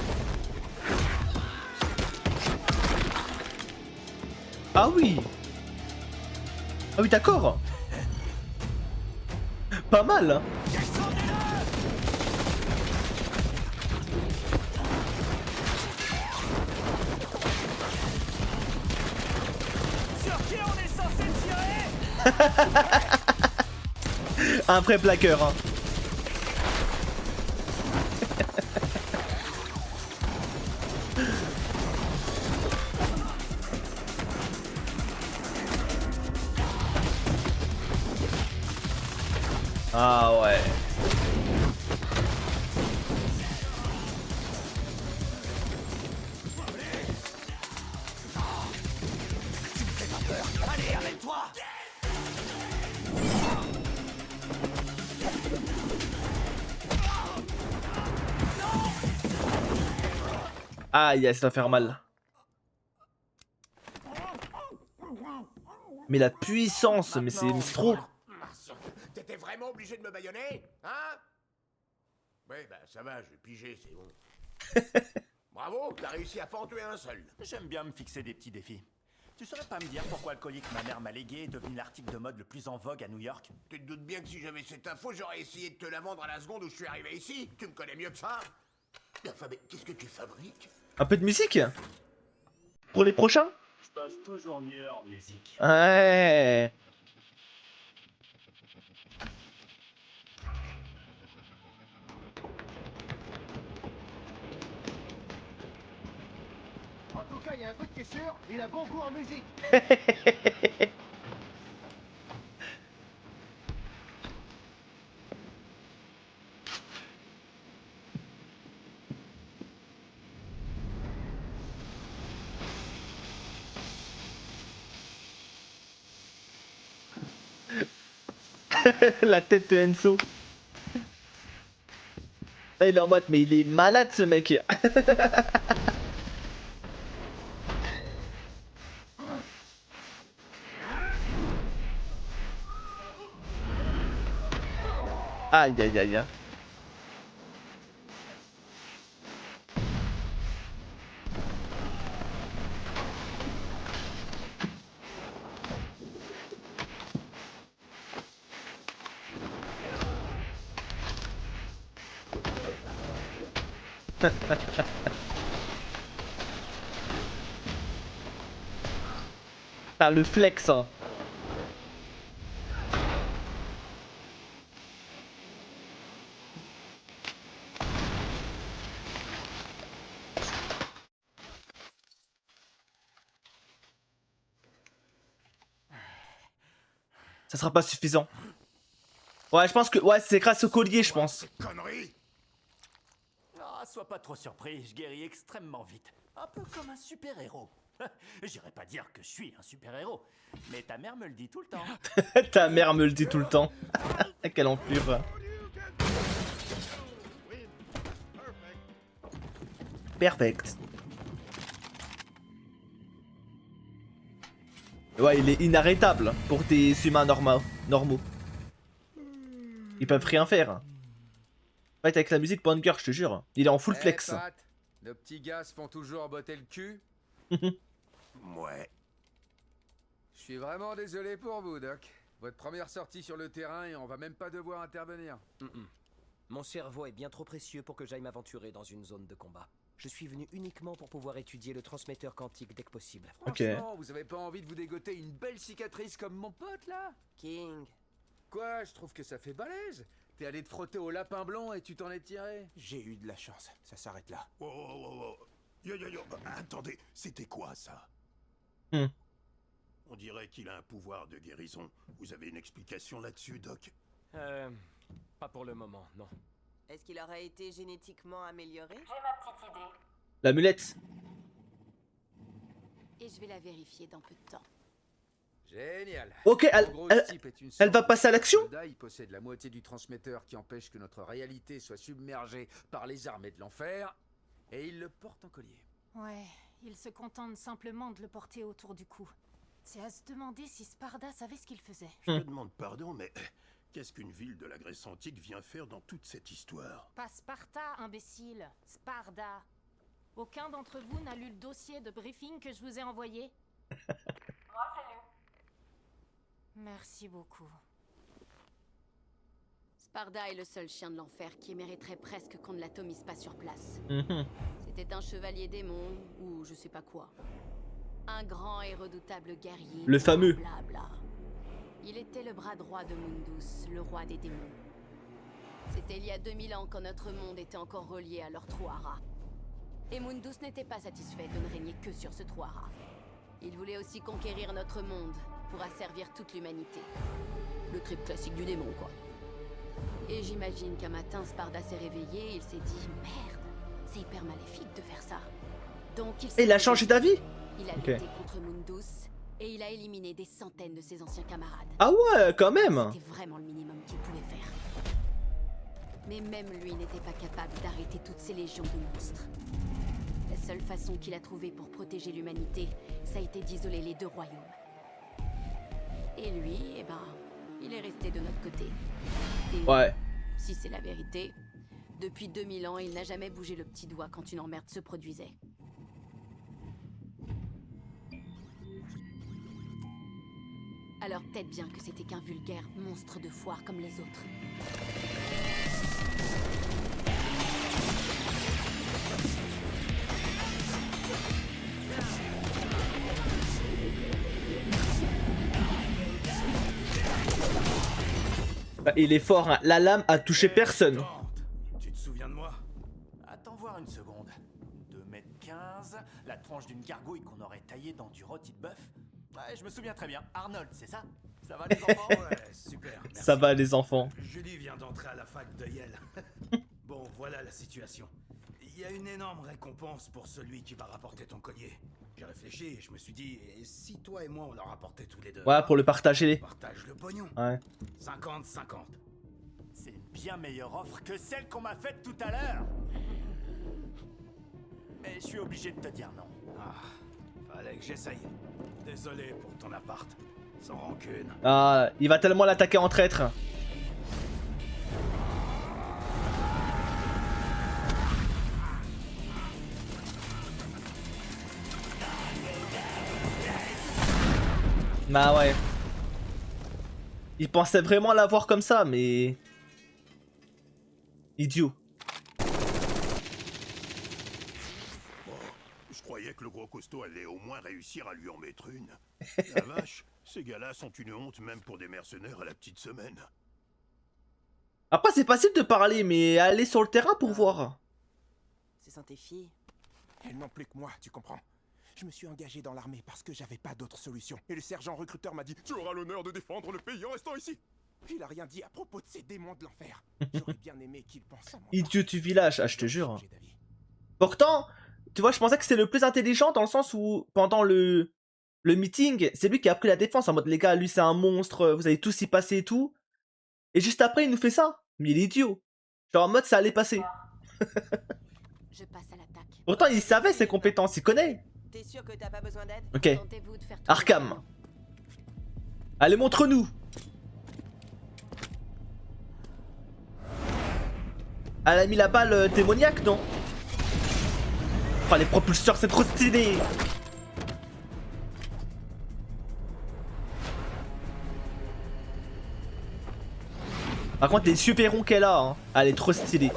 Ah oui. Ah oui, d'accord. Pas mal, hein. Sur qui on est censé tirer? Un vrai plaqueur, hein. Ah ouais. Allez, arrête-toi! Aïe, ça va faire mal. Mais la puissance, mais c'est trop. T'étais vraiment obligé de me bâillonner? Hein? Oui, bah ça va, j'ai pigé, c'est bon. Bravo, t'as réussi à pas en tuer un seul. J'aime bien me fixer des petits défis. Tu saurais pas me dire pourquoi le collier que ma mère m'a légué est devenu l'article de mode le plus en vogue à New York? Tu te doutes bien que si j'avais cette info, j'aurais essayé de te la vendre à la seconde où je suis arrivé ici. Tu me connais mieux que ça. Enfin, mais qu'est-ce que tu fabriques? Un peu de musique pour les prochains? Je passe toujours mieux en musique. Ouais. En tout cas, il y a un truc qui est sûr, il a bon goût en musique. La tête de Enzo. Là, il est en mode, mais il est malade ce mec. Aïe aïe aïe. Ah, le flex, hein. Ça sera pas suffisant. Ouais, je pense que... Ouais, c'est grâce au collier, je pense. Ah, sois pas trop surpris, je guéris extrêmement vite. Un peu comme un super-héros. J'irais pas dire que je suis un super-héros, mais ta mère me le dit tout le temps. Ta mère me le dit tout le temps. Quelle enflure. Perfect. Ouais, il est inarrêtable pour des humains normaux. Ils peuvent rien faire. Fight avec la musique banger, je te jure. Il est en full flex. Pat, nos petits gars se font toujours botter le cul. Ouais. Je suis vraiment désolé pour vous, Doc. Votre première sortie sur le terrain et on va même pas devoir intervenir. Mon cerveau est bien trop précieux pour que j'aille m'aventurer dans une zone de combat. Je suis venu uniquement pour pouvoir étudier le transmetteur quantique dès que possible. Franchement, vous avez pas envie de vous dégoter une belle cicatrice comme mon pote, là? King. Quoi? Je trouve que ça fait balèze. T'es allé te frotter au lapin blanc et tu t'en es tiré? J'ai eu de la chance, ça s'arrête là. Oh. Yo, attendez, c'était quoi ça? On dirait qu'il a un pouvoir de guérison. Vous avez une explication là-dessus, Doc? Pas pour le moment, non. Est-ce qu'il aurait été génétiquement amélioré? J'ai ma petite idée. L'amulette. Et je vais la vérifier dans peu de temps. Génial. Ok, elle va passer à l'action. Il possède la moitié du transmetteur qui empêche que notre réalité soit submergée par les armées de l'enfer, et il le porte en collier. Ouais, il se contente simplement de le porter autour du cou. C'est à se demander si Sparda savait ce qu'il faisait. Je te demande pardon, mais qu'est-ce qu'une ville de la Grèce antique vient faire dans toute cette histoire? Pas Sparta, imbécile. Sparda. Aucun d'entre vous n'a lu le dossier de briefing que je vous ai envoyé? Moi, j'ai lu. Merci beaucoup. Sparda est le seul chien de l'enfer qui mériterait presque qu'on ne l'atomise pas sur place. C'était un chevalier démon, ou je sais pas quoi. Un grand et redoutable guerrier. Le fameux. Blabla. Il était le bras droit de Mundus, le roi des démons. C'était il y a 2000 ans quand notre monde était encore relié à leur trou à rats. Et Mundus n'était pas satisfait de ne régner que sur ce trou à rats. Il voulait aussi conquérir notre monde pour asservir toute l'humanité. Le trip classique du démon, quoi. Et j'imagine qu'un matin, Sparda s'est réveillé et il s'est dit « Merde, c'est hyper maléfique de faire ça. » Donc il a changé d'avis. Il a lutté contre Mundus et il a éliminé des centaines de ses anciens camarades. Ah ouais, quand même. C'était vraiment le minimum qu'il pouvait faire. Mais même lui n'était pas capable d'arrêter toutes ces légions de monstres. La seule façon qu'il a trouvée pour protéger l'humanité, ça a été d'isoler les deux royaumes. Et lui, eh ben, il est resté de notre côté. Et ouais. Si c'est la vérité, depuis 2000 ans, il n'a jamais bougé le petit doigt quand une emmerde se produisait. Alors peut-être bien que c'était qu'un vulgaire monstre de foire comme les autres. Il est fort, hein. La lame a touché personne. Tu te souviens de moi? Attends voir une seconde. 2,15 m, la tranche d'une gargouille qu'on aurait taillée dans du rôti de bœuf. Ouais, je me souviens très bien. Arnold, c'est ça? Ça va les enfants? Ouais, super. Merci. Ça va les enfants. Julie vient d'entrer à la fac de Yale. Bon, voilà la situation. Il y a une énorme récompense pour celui qui va rapporter ton collier. J'ai réfléchi et je me suis dit, et si toi et moi on le rapportait tous les deux? Ouais, pour le partager. Partage le pognon. Ouais. 50-50. C'est une bien meilleure offre que celle qu'on m'a faite tout à l'heure. Mais je suis obligé de te dire non. Ah, fallait que j'essaye. Désolé pour ton appart. Sans rancune. Ah, il va tellement l'attaquer en traître. Bah ouais. Il pensait vraiment l'avoir comme ça, mais... Idiot. Je croyais que le gros costaud allait au moins réussir à lui en mettre une. La vache, ces gars-là sont une honte même pour des mercenaires à la petite semaine. Après, c'est facile de parler, mais aller sur le terrain pour voir. Ce sont tes filles. Elles n'ont plus que moi, tu comprends. Je me suis engagé dans l'armée parce que j'avais pas d'autre solution. Et le sergent recruteur m'a dit « Tu auras l'honneur de défendre le pays en restant ici !» Il a rien dit à propos de ces démons de l'enfer. J'aurais bien aimé qu'il pense à moi. Idiot du village, ah je te jure. Pourtant, tu vois, je pensais que c'est le plus intelligent dans le sens où, pendant le meeting, c'est lui qui a pris la défense en mode les gars, lui c'est un monstre, vous allez tous y passer et tout. Et juste après, il nous fait ça. Mais il est idiot. Genre en mode ça allait passer. Je passe à l'attaque. Pourtant, il savait ses compétences, il connaît. T'es sûr que t'as pas besoin d'aide? Ok. Arkham. Allez, montre-nous. Elle a mis la balle démoniaque, non? Oh, les propulseurs, c'est trop stylé. Par contre, les yeux verrons qu'elle a, hein. Elle est trop stylée.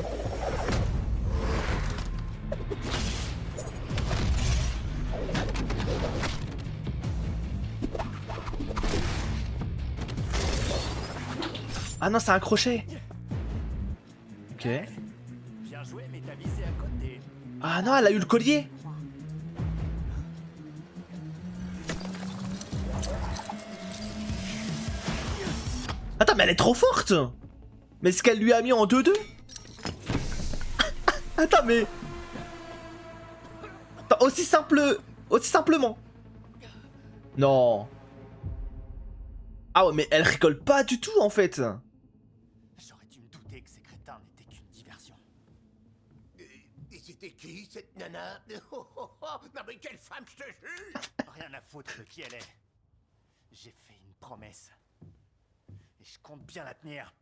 Ah non, c'est un crochet. Ok. Bien joué, mais t'as visé à côté. Ah non, elle a eu le collier. Attends, mais elle est trop forte. Mais ce qu'elle lui a mis en 2-2. Attends, mais... Attends, aussi simplement. Non. Ah ouais, mais elle rigole pas du tout, en fait. J'aurais dû me douter que ces crétins n'étaient qu'une diversion. Et c'était qui, cette nana? Non mais quelle femme, je te jure! Rien à foutre de qui elle est. J'ai fait une promesse. Et je compte bien la tenir.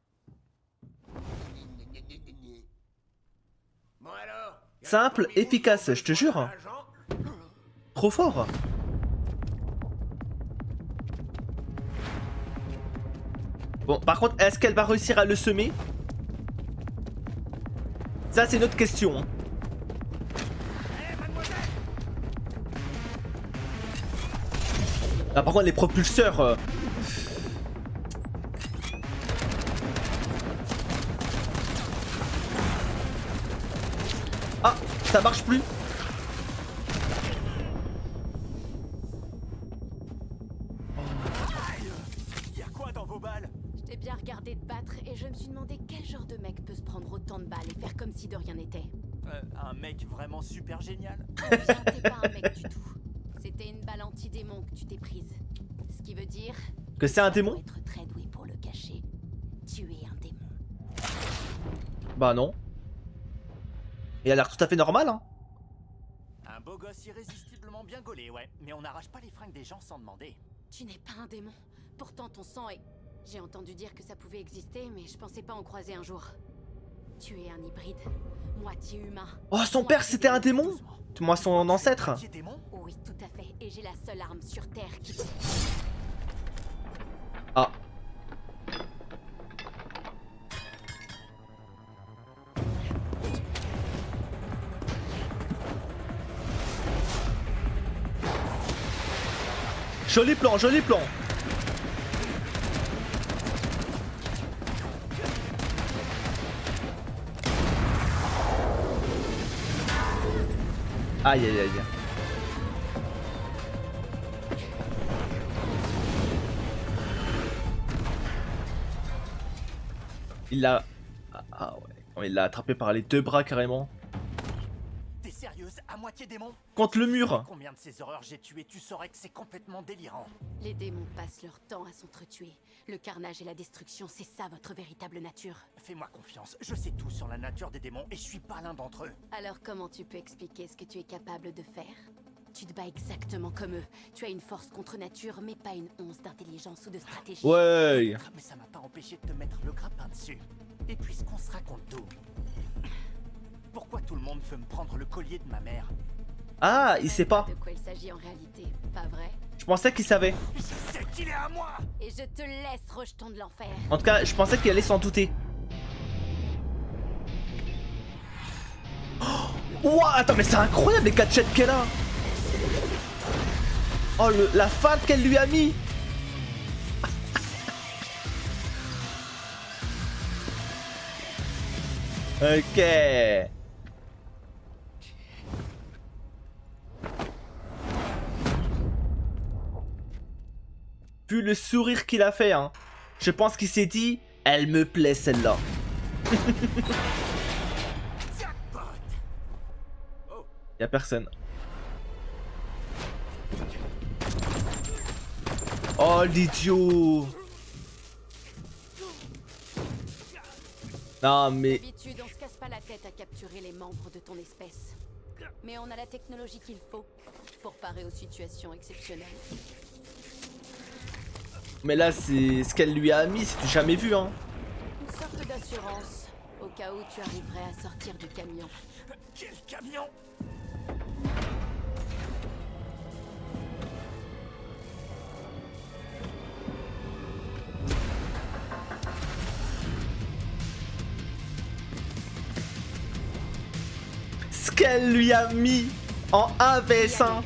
Bon alors? Simple, efficace, je te jure. Trop fort. Bon, par contre, est-ce qu'elle va réussir à le semer? Ça, c'est une autre question. Hein. Là, par contre, les propulseurs... Ah, ça marche plus. Y'a quoi dans vos balles? Je t'ai bien regardé te battre et je me suis demandé quel genre de mec peut se prendre autant de balles et faire comme si de rien n'était. Un mec vraiment super génial? T'es pas un mec du tout. C'était une balle anti-démon que tu t'es prise. Ce qui veut dire... Que c'est un démon? Faut être très doué pour le cacher. Tu es un démon. Bah non. Il a l'air tout à fait normal, hein. Un beau gosse irrésistiblement bien gaulé, ouais. Mais on n'arrache pas les fringues des gens sans demander. Tu n'es pas un démon. Pourtant ton sang est... J'ai entendu dire que ça pouvait exister, mais je pensais pas en croiser un jour. Tu es un hybride. Moitié humain. Oh, son père, c'était un démon? Moi, son ancêtre. Oui, tout à fait. Et j'ai la seule arme sur Terre qui... Ah. Joli plan, joli plan. Aïe aïe aïe. Il l'a... Ah ouais. Il l'a attrapé par les deux bras carrément. T'es sérieuse? À moitié démon? Contre le mur. Combien de ces horreurs j'ai tué? Tu saurais que c'est complètement délirant. Les démons passent leur temps à s'entretuer. Le carnage et la destruction, c'est ça votre véritable nature. Fais-moi confiance, je sais tout sur la nature des démons et je suis pas l'un d'entre eux. Alors comment tu peux expliquer ce que tu es capable de faire? Tu te bats exactement comme eux. Tu as une force contre nature, mais pas une once d'intelligence ou de stratégie. Ouais. Mais ça m'a pas empêché de te mettre le grappin dessus. Et puisqu'on se raconte tout, pourquoi tout le monde veut me prendre le collier de ma mère? Ah, il sait pas. De quoi il s'agit en réalité, pas vrai? Je pensais qu'il savait. Je sais qu'il est à moi. Et je te laisse, rejeton de l'enfer. En tout cas, je pensais qu'il allait s'en douter. Oh, ouah, attends, mais c'est incroyable les catchettes qu'elle a. Oh, la feinte qu'elle lui a mis. Ok. Vu le sourire qu'il a fait, hein, je pense qu'il s'est dit, elle me plaît celle-là. Y'a personne. Oh l'idiot. Non mais... D'habitude, on se casse pas la tête à capturer les membres de ton espèce. Mais on a la technologie qu'il faut pour parer aux situations exceptionnelles. Mais là c'est ce qu'elle lui a mis, c'est du jamais vu hein. Une sorte d'assurance, au cas où tu arriverais à sortir du camion. Quel camion? Ce qu'elle lui a mis en 1vs1.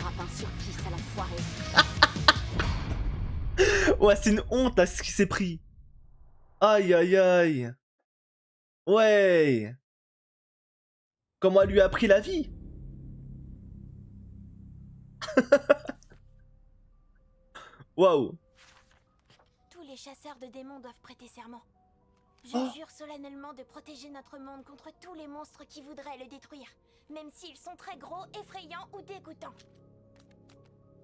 Ouais, c'est une honte à ce qu'il s'est pris. Aïe aïe aïe. Ouais. Comment elle lui a pris la vie. Waouh. Tous les chasseurs de démons doivent prêter serment. Je Oh. jure solennellement de protéger notre monde contre tous les monstres qui voudraient le détruire, même s'ils sont très gros, effrayants ou dégoûtants.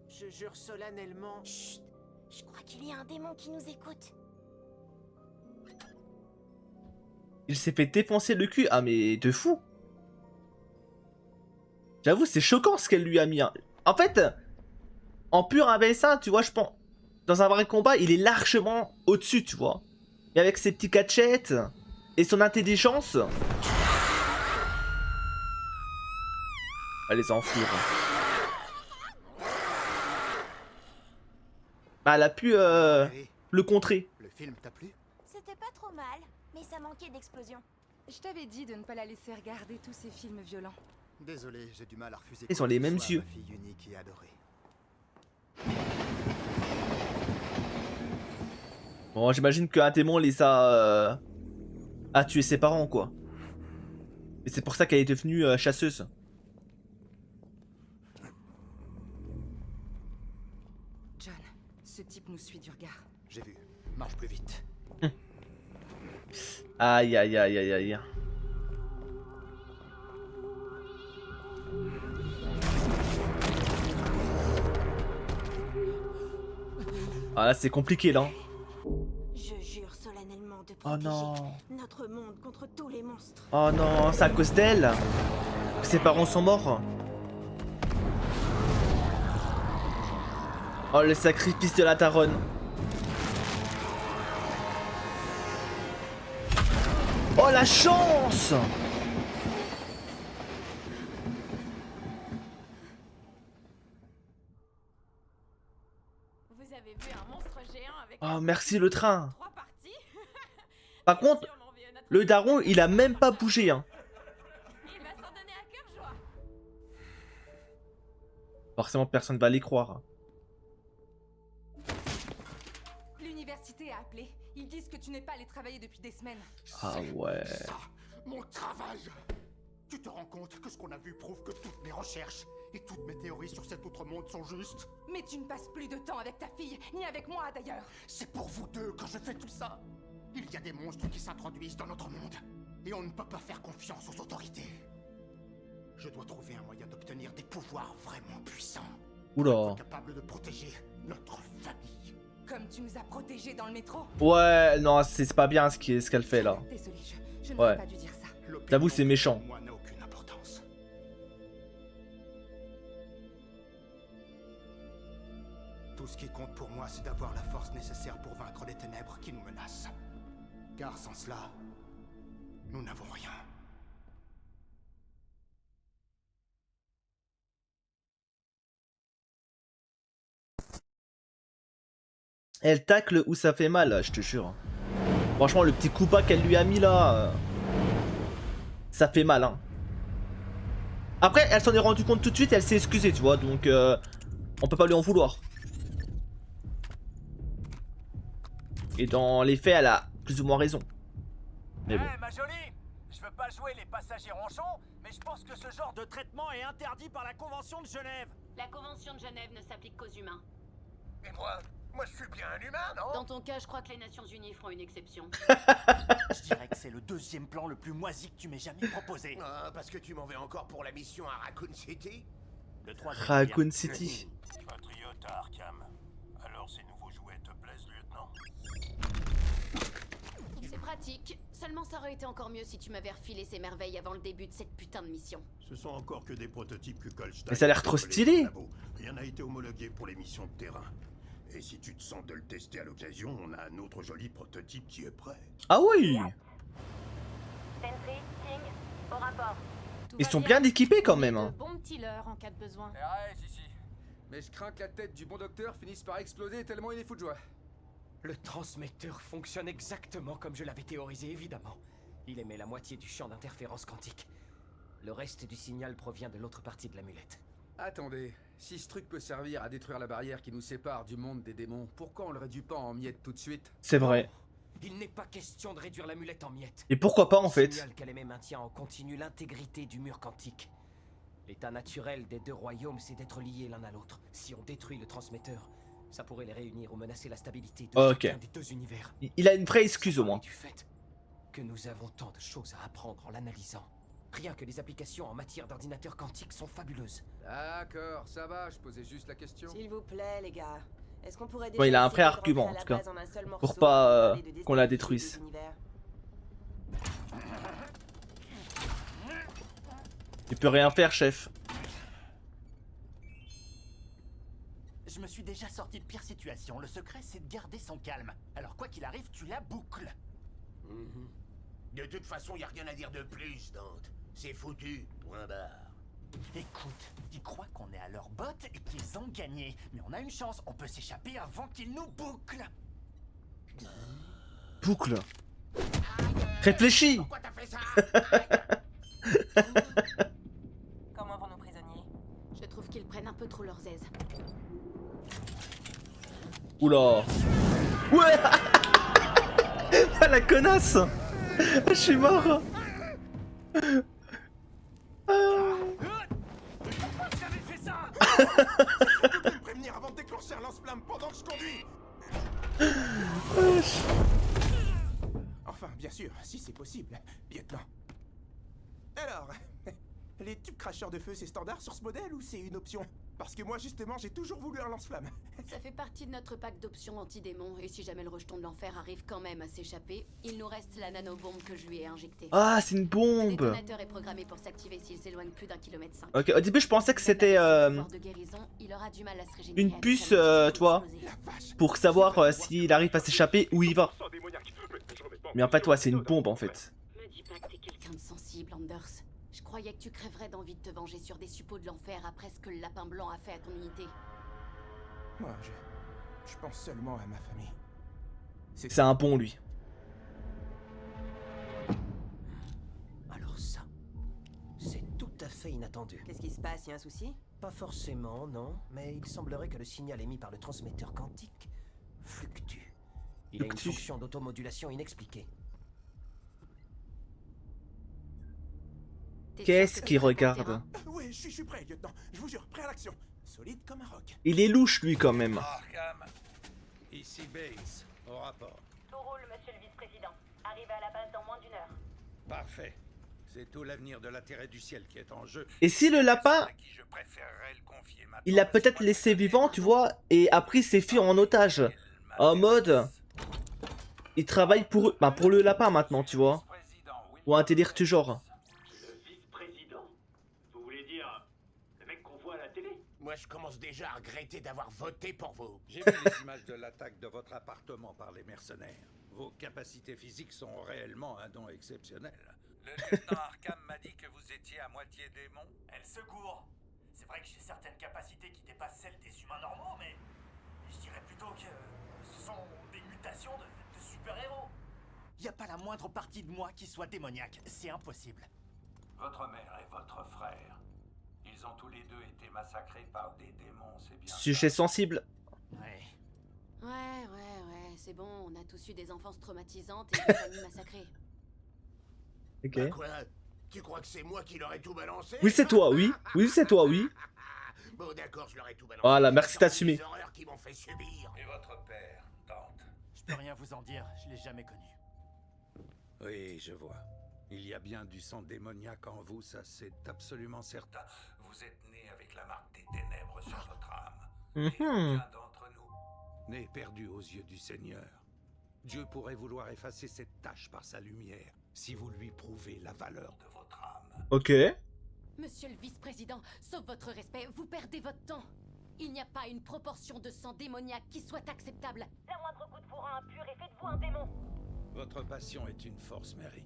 Je jure solennellement... Chut. Je crois qu'il y a un démon qui nous écoute. Il s'est fait défoncer le cul. Ah mais de fou. J'avoue c'est choquant ce qu'elle lui a mis. Hein. En fait, en pur 1vs1, tu vois, je pense, dans un vrai combat, il est largement au-dessus, tu vois. Et avec ses petits catchettes et son intelligence. Elle les enfure. Bah, elle a pu le contrer. Le film t'a plu? C'était pas trop mal, mais ça manquait d'explosion. Je t'avais dit de ne pas la laisser regarder tous ces films violents. Désolé, j'ai du mal à refuser. Ils ont les mêmes yeux. Ma fille unique et adorée. Bon, j'imagine qu'un démon les a tué ses parents, quoi. Et c'est pour ça qu'elle est devenue chasseuse. John, ce type nous suit du regard. J'ai vu. Marche plus vite. Aïe aïe aïe aïe aïe. Ah là c'est compliqué là. Je jure solennellement de Oh protéger non. notre monde contre tous les monstres. Oh non, c'est à cause d'elle que ses parents sont morts. Oh le sacrifice de la daronne. Oh la chance. Vous avez vu un monstre géant avec Oh merci le train. Par contre, le daron il a même pas bougé hein. Il va s'en donner à cœur joie. Forcément personne va les croire. L'université a appelé. Ils disent que tu n'es pas allé travailler depuis des semaines. Ah ouais. Mon travail. Tu te rends compte que ce qu'on a vu prouve que toutes mes recherches Et toutes mes théories sur cet autre monde sont justes. Mais tu ne passes plus de temps avec ta fille, ni avec moi d'ailleurs. C'est pour vous deux que je fais tout ça. Il y a des monstres qui s'introduisent dans notre monde. Et on ne peut pas faire confiance aux autorités. Je dois trouver un moyen d'obtenir des pouvoirs vraiment puissants. Oula. Capable de protéger notre famille. Comme tu nous as protégés dans le métro. Ouais, non, c'est pas bien ce qu'elle fait là. Désolée, je n'aurais Ouais. pas dû dire ça. J'avoue, c'est méchant. Moi n'a aucune importance. Tout ce qui compte pour moi, c'est d'avoir la force nécessaire pour vaincre les ténèbres qui nous menacent. Car sans cela, nous n'avons rien. Elle tacle où ça fait mal, je te jure. Franchement, le petit coup bas qu'elle lui a mis là, ça fait mal, hein. Après, elle s'en est rendue compte tout de suite et elle s'est excusée, tu vois, donc on peut pas lui en vouloir. Et dans les faits, elle a plus ou moins raison. Mais bon. Ma jolie, je veux pas jouer les passagers ronchons, mais je pense que ce genre de traitement est interdit par la Convention de Genève. La Convention de Genève ne s'applique qu'aux humains. Et moi je suis bien un humain, non? Dans ton cas, je crois que les Nations Unies feront une exception. Je dirais que c'est le deuxième plan le plus moisi que tu m'aies jamais proposé. Ah, parce que tu m'en veux encore pour la mission à Raccoon City? Le troisième. Raccoon City. Patriote à Arkham. Alors ces nouveaux jouets te plaisent, lieutenant? C'est pratique. Seulement ça aurait été encore mieux si tu m'avais refilé ces merveilles avant le début de cette putain de mission. Ce sont encore que des prototypes que Goldstein... Mais ça a l'air trop stylé. Rien n'a été homologué pour les missions de terrain. Et si tu te sens de le tester à l'occasion, on a un autre joli prototype qui est prêt. Ah oui. Sentry, King, au rapport. Ils sont bien équipés quand même, hein. Bon petit leurre en cas de besoin. Mais je crains que la tête du bon docteur finisse par exploser tellement il est fou de joie. Le transmetteur fonctionne exactement comme je l'avais théorisé, évidemment. Il émet la moitié du champ d'interférence quantique. Le reste du signal provient de l'autre partie de l'amulette. Attendez, si ce truc peut servir à détruire la barrière qui nous sépare du monde des démons, pourquoi on le réduit pas en miettes tout de suite? C'est vrai. Il n'est pas question de réduire l'amulette en miettes. Et pourquoi pas en fait? Le signal qu'elle émet maintient en continu l'intégrité du mur quantique. L'état naturel des deux royaumes, c'est d'être liés l'un à l'autre. Si on détruit le transmetteur, ça pourrait les réunir ou menacer la stabilité de Ok. chacun des deux univers. Il a une vraie excuse au moins. Du fait que nous avons tant de choses à apprendre en l'analysant. Rien que les applications en matière d'ordinateur quantique sont fabuleuses. D'accord, ça va, je posais juste la question. S'il vous plaît, les gars. Est-ce qu'on pourrait Bon, il a un vrai essayer de argument en rentrer à tout la cas. base en un seul morceau Pour pas parler de qu'on la déstabiliser détruise. des univers? Tu peux rien faire, chef. Je me suis déjà sorti de pire situation. Le secret, c'est de garder son calme. Alors quoi qu'il arrive, tu la boucles. De toute façon, y a rien à dire de plus, Dante. C'est foutu, point barre. Écoute, ils croient qu'on est à leur botte et qu'ils ont gagné. Mais on a une chance, on peut s'échapper avant qu'ils nous bouclent. Boucle. Réfléchis. Pourquoi t'as fait ça? Comment vont nos prisonniers? Je trouve qu'ils prennent un peu trop leurs aises. Oula. Ouais. Ah, la connasse. Je suis mort. J'avais fait ça. Tu peux me prévenir avant de déclencher un lance-flamme pendant que je conduis. Enfin, bien sûr, si c'est possible, lieutenant. Alors, les tubes cracheurs de feu, c'est standard sur ce modèle ou c'est une option? Parce que moi, justement, j'ai toujours voulu un lance-flamme. Ça fait partie de notre pack d'options anti-démons, et si jamais le rejeton de l'enfer arrive quand même à s'échapper, il nous reste la nanobombe que je lui ai injectée. Ah, c'est une Le bombe. détonateur est programmé pour s'activer s'il s'éloigne plus d'1,5 km. Ok, au début je pensais que c'était De guérison, il aura du mal à se régénérer une avec puce, la tu vois, pour savoir s'il arrive à s'échapper où il va. Mais en fait, ouais, c'est une bombe en fait. Me dis pas que t'es quelqu'un de sensible, Anders. Je croyais que tu crèverais d'envie de te venger sur des suppôts de l'enfer après ce que le lapin blanc a fait à ton unité. Moi, je pense seulement à ma famille. C'est un bon lui. Alors ça, c'est tout à fait inattendu. Qu'est-ce qui se passe? Y a un souci? Pas forcément, non, mais il semblerait que le signal émis par le transmetteur quantique fluctue. Il a une Fluctue. fonction d'automodulation inexpliquée. Qu'est-ce qu'il regarde? Oui, je suis prêt, lieutenant. Je vous jure, prêt à l'action. Solide comme un roc. Il est louche, lui, quand même. Arkham, ici Base, au rapport. Tout roule, monsieur le vice-président. Arrivé à la base dans moins d'une heure. Parfait. C'est tout l'avenir de la Terre du ciel qui est en jeu. Et si le lapin, il l'a peut-être laissé vivant, tu vois, et a pris ses filles en otage. En mode, il travaille pour eux, bah pour le lapin maintenant, tu vois. Ou un délire du genre. Le vice-président? Vous voulez dire le mec qu'on voit à la télé? Moi, je commence déjà à regretter d'avoir voté pour vous. J'ai vu les images de l'attaque de votre appartement par les mercenaires. Vos capacités physiques sont réellement un don exceptionnel. Le lieutenant Arkham m'a dit que vous étiez à moitié démon. Elle se court. C'est vrai que j'ai certaines capacités qui dépassent celles des humains normaux, mais je dirais plutôt que ce sont des mutations de super-héros. Y a pas la moindre partie de moi qui soit démoniaque, c'est impossible. Votre mère et votre frère, ils ont tous les deux été massacrés par des démons, c'est bien. Sujet sensible. Ouais, c'est bon, on a tous eu des enfances traumatisantes et des familles massacrées. Ok. Bah quoi? Tu crois que c'est moi qui leur ai tout balancé? Oui, c'est toi, oui. Oui, c'est toi, oui. Bon, d'accord, je leur ai tout balancé. Voilà, merci d'assumer. Les horreurs qu'ils m'ont fait subir. Et votre père, Dante? Je peux rien vous en dire, je l'ai jamais connu. Oui, je vois. Il y a bien du sang démoniaque en vous, ça c'est absolument certain. Vous êtes né avec la marque des ténèbres sur votre âme. Mhm. Et aucun d'entre nous Né perdu aux yeux du Seigneur. Dieu pourrait vouloir effacer cette tache par sa lumière, si vous lui prouvez la valeur de votre âme. Ok. Monsieur le vice-président, sauf votre respect, vous perdez votre temps. Il n'y a pas une proportion de sang démoniaque qui soit acceptable. La moindre goutte vous rend impur et faites-vous un démon. Votre passion est une force, Mary.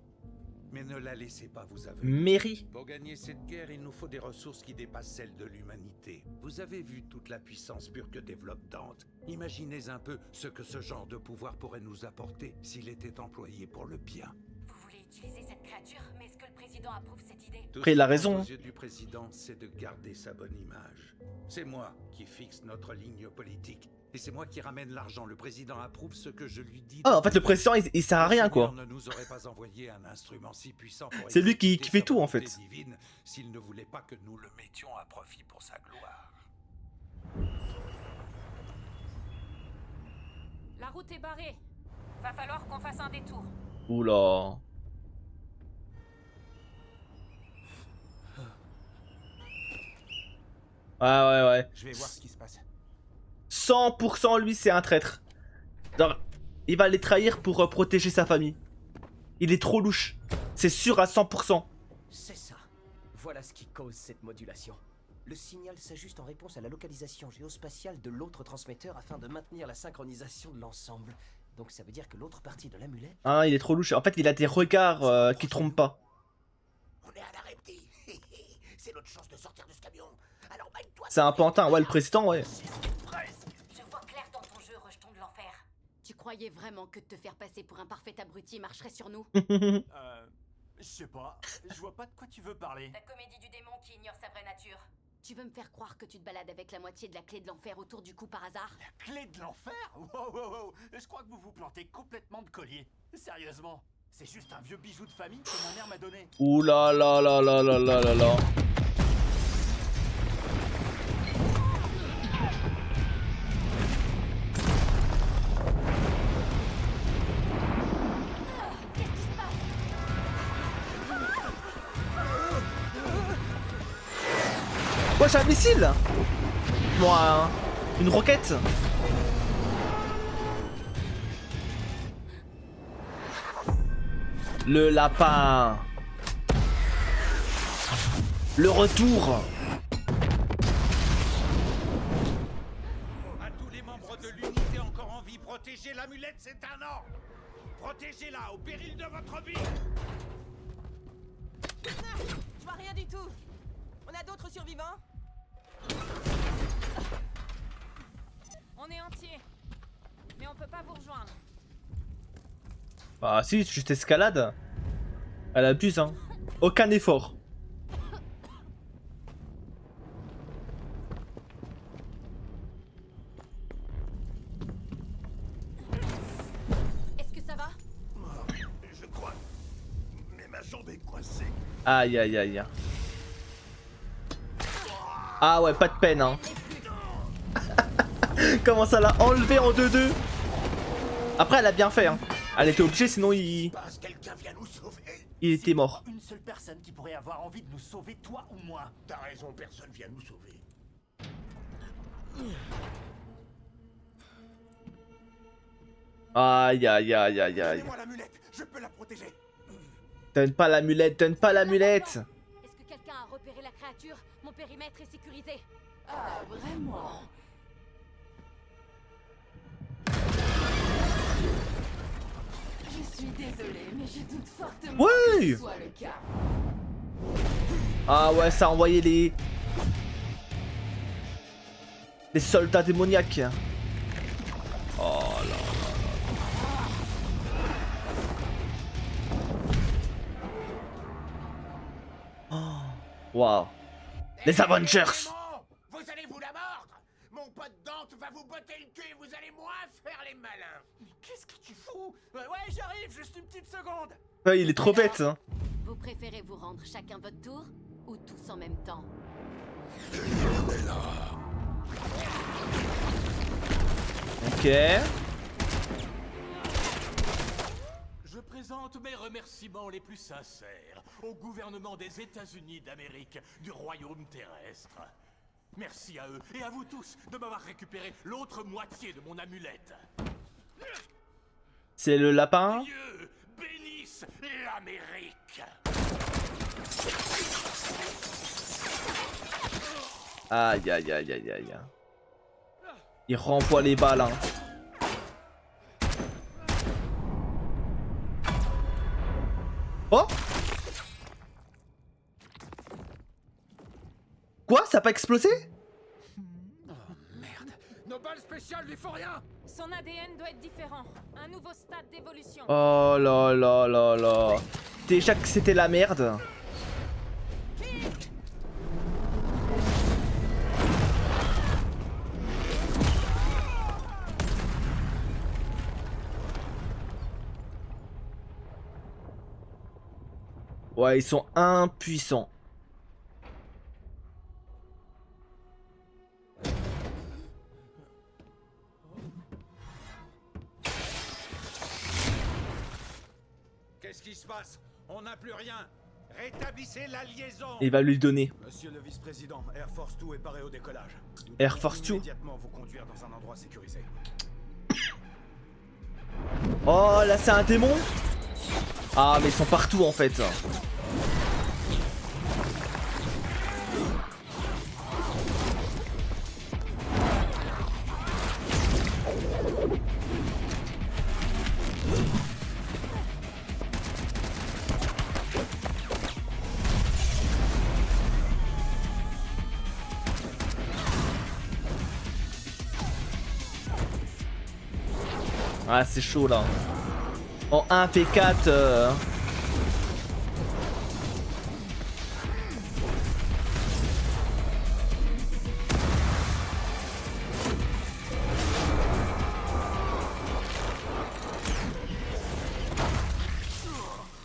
Mais ne la laissez pas vous aveugler. Mary. Pour gagner cette guerre, il nous faut des ressources qui dépassent celles de l'humanité. Vous avez vu toute la puissance pure que développe Dante. Imaginez un peu ce que ce genre de pouvoir pourrait nous apporter s'il était employé pour le bien. Vous voulez utiliser cette créature, mais est-ce que le président approuve cette idée? Après, il a raison. Aux yeux du président, c'est de garder sa bonne image. C'est moi qui fixe notre ligne politique. Et c'est moi qui ramène l'argent. Le président approuve ce que je lui dis. Ah, en fait, le président, il sert à rien, quoi. Ne nous aurait pas envoyé un instrument si puissant pour C'est lui qui exécuter fait sa tout, en volonté fait. divine, s'il ne voulait pas que nous le mettions à profit pour sa gloire. La route est barrée. Va falloir qu'on fasse un détour. Oula. Ouais. Je vais voir ce qui se passe. 100% lui, c'est un traître. Genre, il va les trahir pour protéger sa famille. Il est trop louche. C'est sûr à 100%. C'est ça. Voilà ce qui cause cette modulation. Le signal s'ajuste en réponse à la localisation géospatiale de l'autre transmetteur afin de maintenir la synchronisation de l'ensemble. Donc ça veut dire que l'autre partie de l'amulette... Ah, il est trop louche. En fait, il a des regards qui trompent pas. On est à l'arrêt, petit. C'est notre chance de sortir de ce camion. Alors baille-toi. C'est un pantin. Ouais, le président, ouais. Je vois clair dans ton jeu, rejeton de l'enfer. Tu croyais vraiment que de te faire passer pour un parfait abruti marcherait sur nous? Je sais pas, je vois pas de quoi tu veux parler. La comédie du démon qui ignore sa vraie nature. Tu veux me faire croire que tu te balades avec la moitié de la clé de l'enfer autour du cou par hasard? La clé de l'enfer? Wow. Je crois que vous vous plantez complètement de collier. Sérieusement, c'est juste un vieux bijou de famille que ma mère m'a donné. Ouh là là là là là là là là. Ouais, j'ai un missile. Moi, une roquette. Le lapin. Le retour. À tous les membres de l'unité encore en vie, protégez l'amulette, c'est un ordre. Protégez-la au péril de votre vie. Je vois rien du tout. On a d'autres survivants? On est entier, mais on peut pas vous rejoindre. Bah si, juste escalade. Elle abuse, hein. Aucun effort. Est-ce que ça va? Je crois. Mais ma jambe est coincée. Aïe aïe aïe. Ah ouais, pas de peine, hein. Comment ça l'a enlevé en 2-2? Après, elle a bien fait, hein. Elle était obligée, sinon il était mort. Une seule personne qui pourrait avoir envie de nous sauver, toi ou moi. T'as raison, personne vient nous sauver. Aïe aïe aïe aïe aïe. Donnez-moi l'amulette, je peux la protéger. Donne pas l'amulette, donne pas l'amulette. Est-ce que quelqu'un a repéré la créature? Mon périmètre est sécurisé. Ah, vraiment? Je suis désolée, mais je doute fortement Oui. que ce soit le cas. Ah ouais, ça a envoyé les soldats démoniaques. Oh là là là. Oh. Waouh. Les Avengers. Vous allez vous la mordre. Mon pote Dante va vous botter le cul et vous allez moins faire les malins. Qu'est-ce que tu fous? Ouais, j'arrive, juste une petite seconde. Ouais, il est trop bête, hein. Vous préférez vous rendre chacun votre tour ou tous en même temps? Ok. Je présente mes remerciements les plus sincères au gouvernement des États-Unis d'Amérique, du royaume terrestre. Merci à eux et à vous tous de m'avoir récupéré l'autre moitié de mon amulette. C'est le lapin. Dieu bénisse l'Amérique. Aïe aïe aïe aïe aïe. Il renvoie les balles, hein. Oh. Quoi? Ça a pas explosé? Nos balles spéciales lui font rien. Son ADN doit être différent. Un nouveau stade d'évolution. Oh là là là là. Déjà que c'était la merde. Ouais, ils sont impuissants. Qu'est-ce qui se passe? On n'a plus rien. Rétablissez la liaison. Il va lui donner. Monsieur le vice-président, Air Force 2 est paré au décollage. Nous Air devons Force 2. immédiatement vous conduire dans un endroit sécurisé. Oh, là c'est un démon. Ah, mais ils sont partout en fait. Ah, c'est chaud là. En 1v4.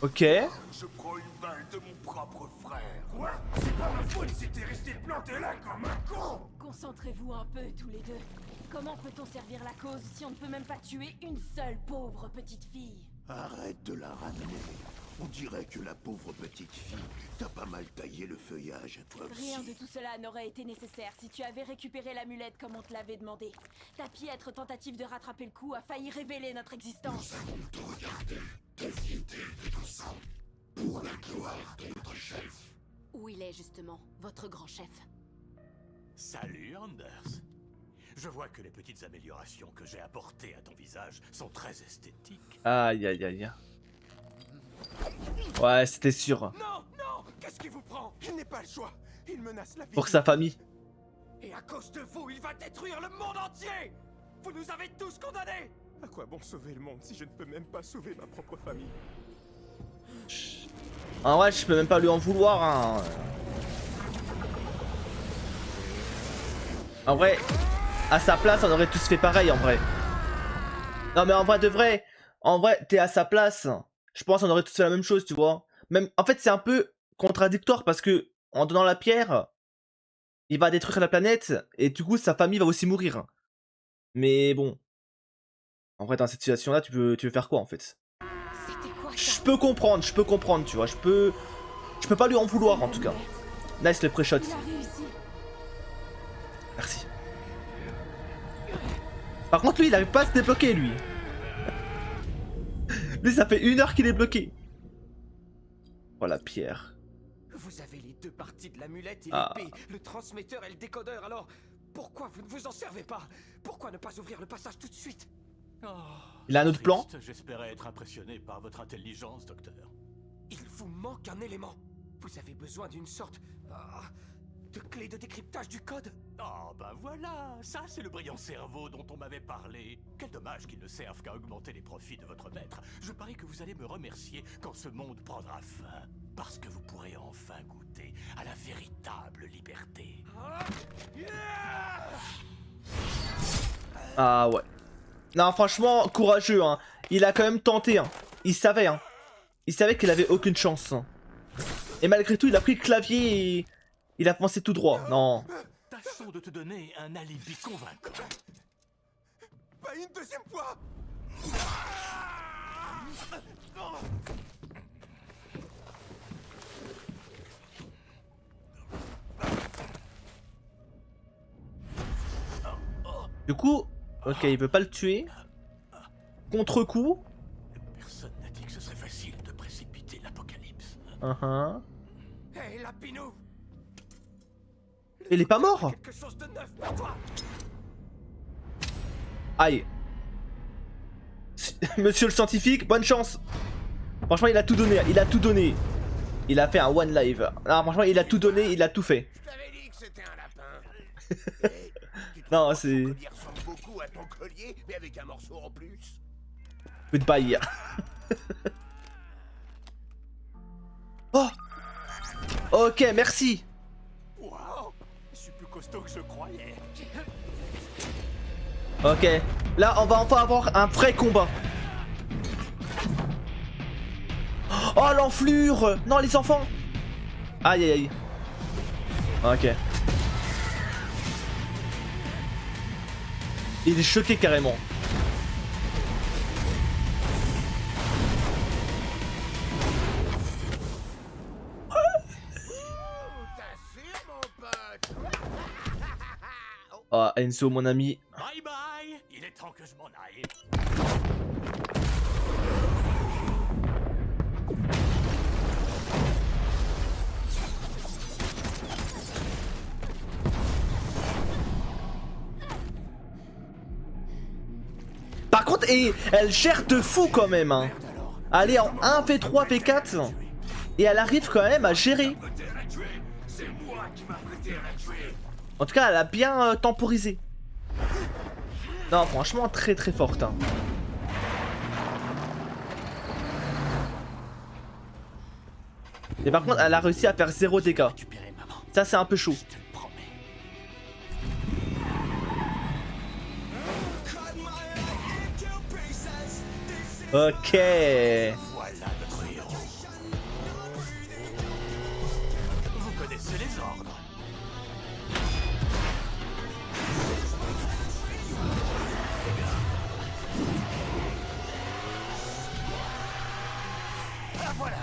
Ok. Je prends une balle de mon propre frère. Quoi? C'est pas ma faute si t'es resté planté là comme un con. Concentrez-vous un peu tous les deux. Comment peut-on servir la cause si on ne peut même pas tuer une seule pauvre petite fille? Arrête de la ramener. On dirait que la pauvre petite fille t'a pas mal taillé le feuillage à toi aussi. Rien de tout cela n'aurait été nécessaire si tu avais récupéré l'amulette comme on te l'avait demandé. Ta piètre tentative de rattraper le coup a failli révéler notre existence. De regarder, d'éviter de tout ça. Pour la gloire de notre chef. Où il est justement, votre grand chef? Salut Anders. Je vois que les petites améliorations que j'ai apportées à ton visage sont très esthétiques. Aïe aïe aïe. Ouais, c'était sûr. Non, non, qu'est-ce qui vous prend? Je n'ai pas le choix. Il menace la vie. Pour sa famille. Et à cause de vous, il va détruire le monde entier. Vous nous avez tous condamnés. À quoi bon sauver le monde si je ne peux même pas sauver ma propre famille? En vrai, je peux même pas lui en vouloir, hein. En vrai, à sa place, on aurait tous fait pareil, en vrai. Non, mais en vrai de vrai, t'es à sa place. Je pense qu'on aurait tous fait la même chose, tu vois. Même, en fait, c'est un peu contradictoire parce que en donnant la pierre, il va détruire la planète et du coup sa famille va aussi mourir. Mais bon. En vrai dans cette situation là tu veux faire quoi en fait? Je peux comprendre tu vois, je peux pas lui en vouloir en tout cas. Nice le pré-shot. Merci. Par contre lui il arrive pas à se débloquer lui. Lui ça fait 1 heure qu'il est bloqué. Oh la pierre. Vous avez les deux parties de l'amulette et Ah. l'épée, le transmetteur et le décodeur, alors pourquoi vous ne vous en servez pas? Pourquoi ne pas ouvrir le passage tout de suite? Il a un autre plan? J'espérais être impressionné par votre intelligence, docteur. Il vous manque un élément. Vous avez besoin d'une sorte de clé de décryptage du code. Oh, bah voilà, ça c'est le brillant cerveau dont on m'avait parlé. Quel dommage qu'ils ne servent qu'à augmenter les profits de votre maître. Je parie que vous allez me remercier quand ce monde prendra fin. Parce que vous pourrez enfin goûter à la véritable liberté. Ah ouais. Non franchement courageux hein. Il a quand même tenté hein. Il savait hein. Il savait qu'il avait aucune chance. Et malgré tout il a pris le clavier et il a avancé tout droit. Non. Tâchons de te donner un alibi convaincant. Pas une deuxième fois. Du coup, ok, il veut pas le tuer. Contre-coup. Personne n'a dit que ce serait facile de précipiter l'apocalypse. Hé, Lapinou! Il est pas mort. Quelque chose de neuf pour toi. Aïe. Monsieur le scientifique, bonne chance. Franchement, il a tout donné, il a tout donné. Il a fait un one live. Non, franchement, il a tout donné, il a tout fait. Je t'avais dit que c'était un lapin. Non, c'est... Il ressemble beaucoup à ton collier, mais avec un morceau en plus. Goodbye. Oh. Ok, merci. Waouh, je suis plus costaud que je croyais. Ok, là on va enfin avoir un vrai combat. Oh l'enflure. Non les enfants. Aïe aïe aïe. Ok. Il est choqué carrément. Oh Enzo mon ami. Bye bye. Il est temps que je m'en aille. Par contre, et elle gère de fou quand même. Hein. Elle est en 1 V3 V4 et elle arrive quand même à gérer. En tout cas, elle a bien temporisé. Non, franchement, très très forte. Hein. Et par contre, elle a réussi à faire 0 dégâts. Ça, c'est un peu chaud. Ok. Voilà notre héros. Vous connaissez les ordres. Ah voilà.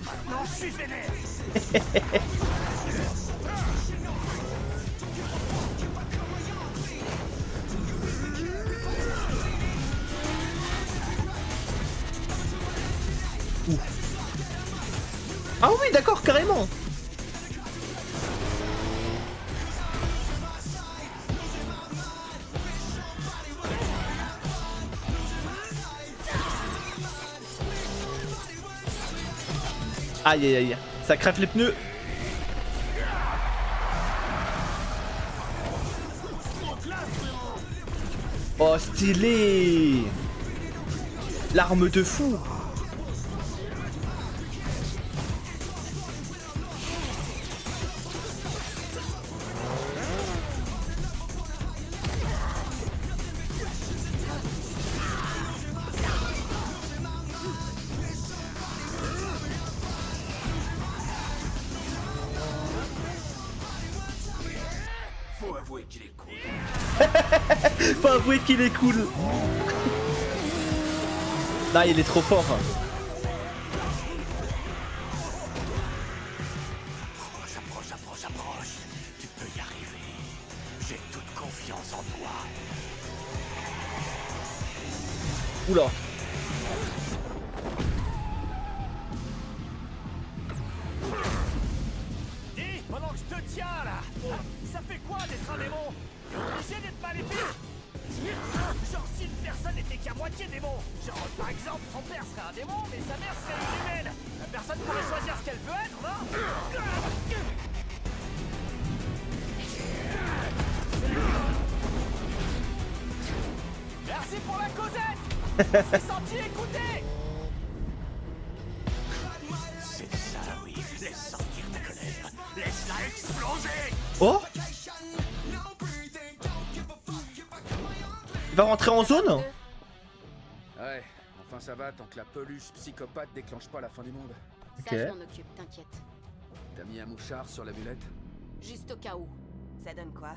Maintenant je suis vénère. Ah oui, d'accord, carrément. Aïe aïe aïe, ça crève les pneus. Oh stylé. L'arme de fou. Faut avouer qu'il est cool. Faut avouer qu'il est cool. Là, il est trop fort. Approche. Tu peux y arriver. J'ai toute confiance en toi. Oula. Dis, pendant que je te tiens là, ça fait quoi d'être un démon? T'es obligé d'être maléfique? Genre si une personne n'était qu'à moitié démon. Genre par exemple, son père serait un démon, mais sa mère serait une humaine. La personne pourrait choisir ce qu'elle veut être, non? Merci pour la causette. C'est senti écouté. C'est ça, oui. Laisse sortir ta colère. Laisse-la exploser. Oh. Il va rentrer en zone? Ouais, enfin ça va tant que la peluche psychopathe déclenche pas la fin du monde. Ça, je m'en occupe, t'inquiète. T'as mis un mouchard sur l'amulette? Juste au cas où. Ça donne quoi?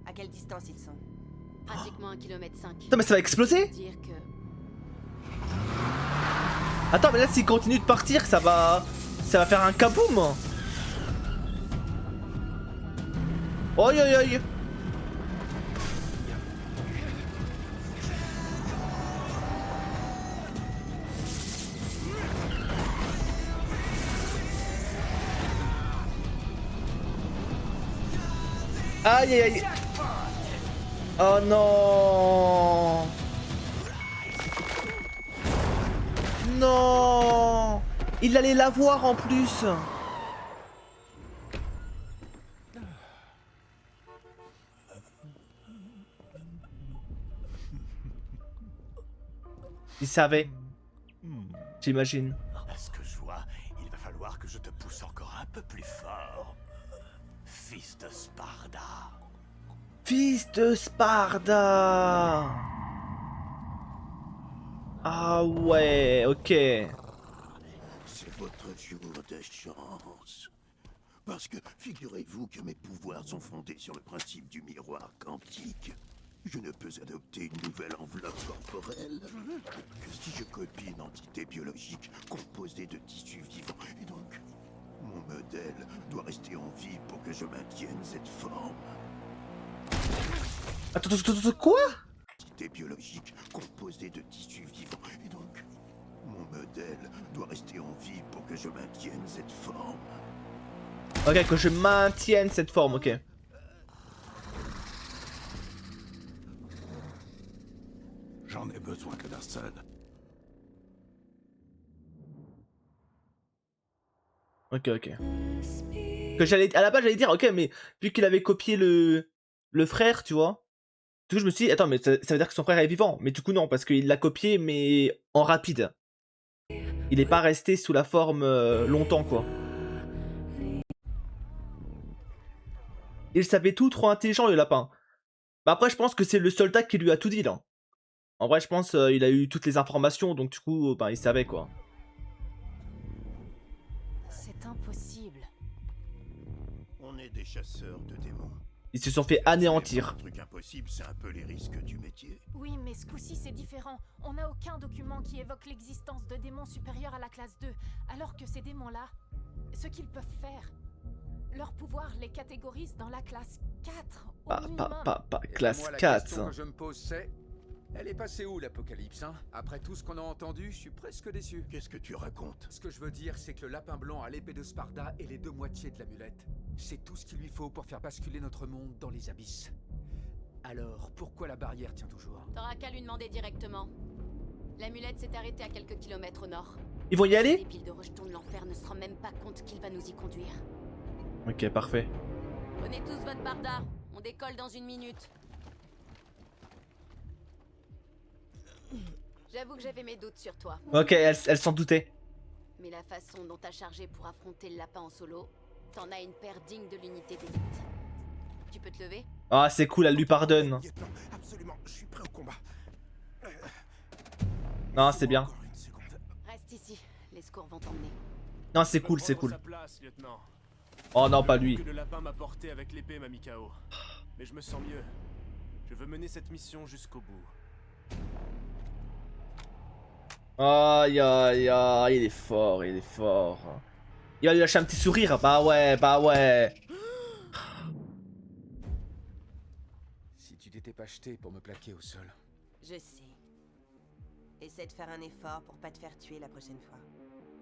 À quelle distance ils sont? Pratiquement 1,5 km. Putain, mais ça va exploser? Dire que... Attends, mais là, s'il continue de partir, ça va faire un kaboom. Oi, oi, oi. Aïe, aïe, aïe. Oh non. Non. Il allait la voir en plus. Il savait. J'imagine. À ce que je vois, il va falloir que je te pousse encore un peu plus fort. Fils de Sparda. Fils de Sparda. Ah ouais, ok. C'est votre jour de chance. Parce que figurez-vous que mes pouvoirs sont fondés sur le principe du miroir quantique. Je ne peux adopter une nouvelle enveloppe corporelle que si je copie une entité biologique composée de tissus vivants. Et donc, mon modèle doit rester en vie pour que je maintienne cette forme. Attends, quoi? Entité biologique composée de tissus vivants. Et donc, mon modèle doit rester en vie pour que je maintienne cette forme. Ok, que je maintienne cette forme, ok. J'en ai besoin que d'un seul. Ok. Que j'allais, à la base j'allais dire, ok, mais vu qu'il avait copié le frère, tu vois. Du coup je me suis dit, attends, mais ça veut dire que son frère est vivant. Mais du coup non, parce qu'il l'a copié, mais en rapide. Il est pas resté sous la forme longtemps, quoi. Il savait tout, trop intelligent le lapin. Bah après je pense que c'est le soldat qui lui a tout dit là. En vrai je pense il a eu toutes les informations, donc du coup bah, il savait quoi. C'est impossible. On est des chasseurs de démons. Ils se sont fait anéantir. Un truc impossible, c'est un peu les risques du métier. Oui, mais ce coup-ci c'est différent. On n'a aucun document qui évoque l'existence de démons supérieurs à la classe 2. Alors que ces démons-là, ce qu'ils peuvent faire, leur pouvoir les catégorise dans la classe 4 au minimum. Classe moi, la 4. question que je me pose c'est... Elle est passée où l'apocalypse, hein? Après tout ce qu'on a entendu, je suis presque déçu. Qu'est-ce que tu racontes? Ce que je veux dire, c'est que le lapin blanc a l'épée de Sparda et les deux moitiés de l'amulette. C'est tout ce qu'il lui faut pour faire basculer notre monde dans les abysses. Alors, pourquoi la barrière tient toujours? T'auras qu'à lui demander directement. L'amulette s'est arrêtée à quelques kilomètres au nord. Ils vont y aller? Le débile de rejeton de l'enfer ne se rend même pas compte qu'il va nous y conduire. Ok, parfait. Prenez tous votre barda. On décolle dans 1 minute. J'avoue que j'avais mes doutes sur toi. Ok, elle s'en doutait. Mais la façon dont t'as chargé pour affronter le lapin en solo, t'en as une paire digne de l'unité d'élite. Tu peux te lever? Ah, c'est cool, elle lui pardonne. Lieutenant, absolument, je suis prêt au combat. Non, c'est bien. Reste ici, les secours vont t'emmener. Non, c'est cool, c'est Prends cool. sa place, lieutenant. Oh non, pas lui. Que le lapin m'a porté avec l'épée m'a mis KO. mais je me sens mieux. Je veux mener cette mission jusqu'au bout. Aïe aïe aïe, il est fort, il est fort. Il va lui lâcher un petit sourire, bah ouais, bah ouais. Si tu t'étais pas jeté pour me plaquer au sol. Je sais. Essaie de faire un effort pour pas te faire tuer la prochaine fois.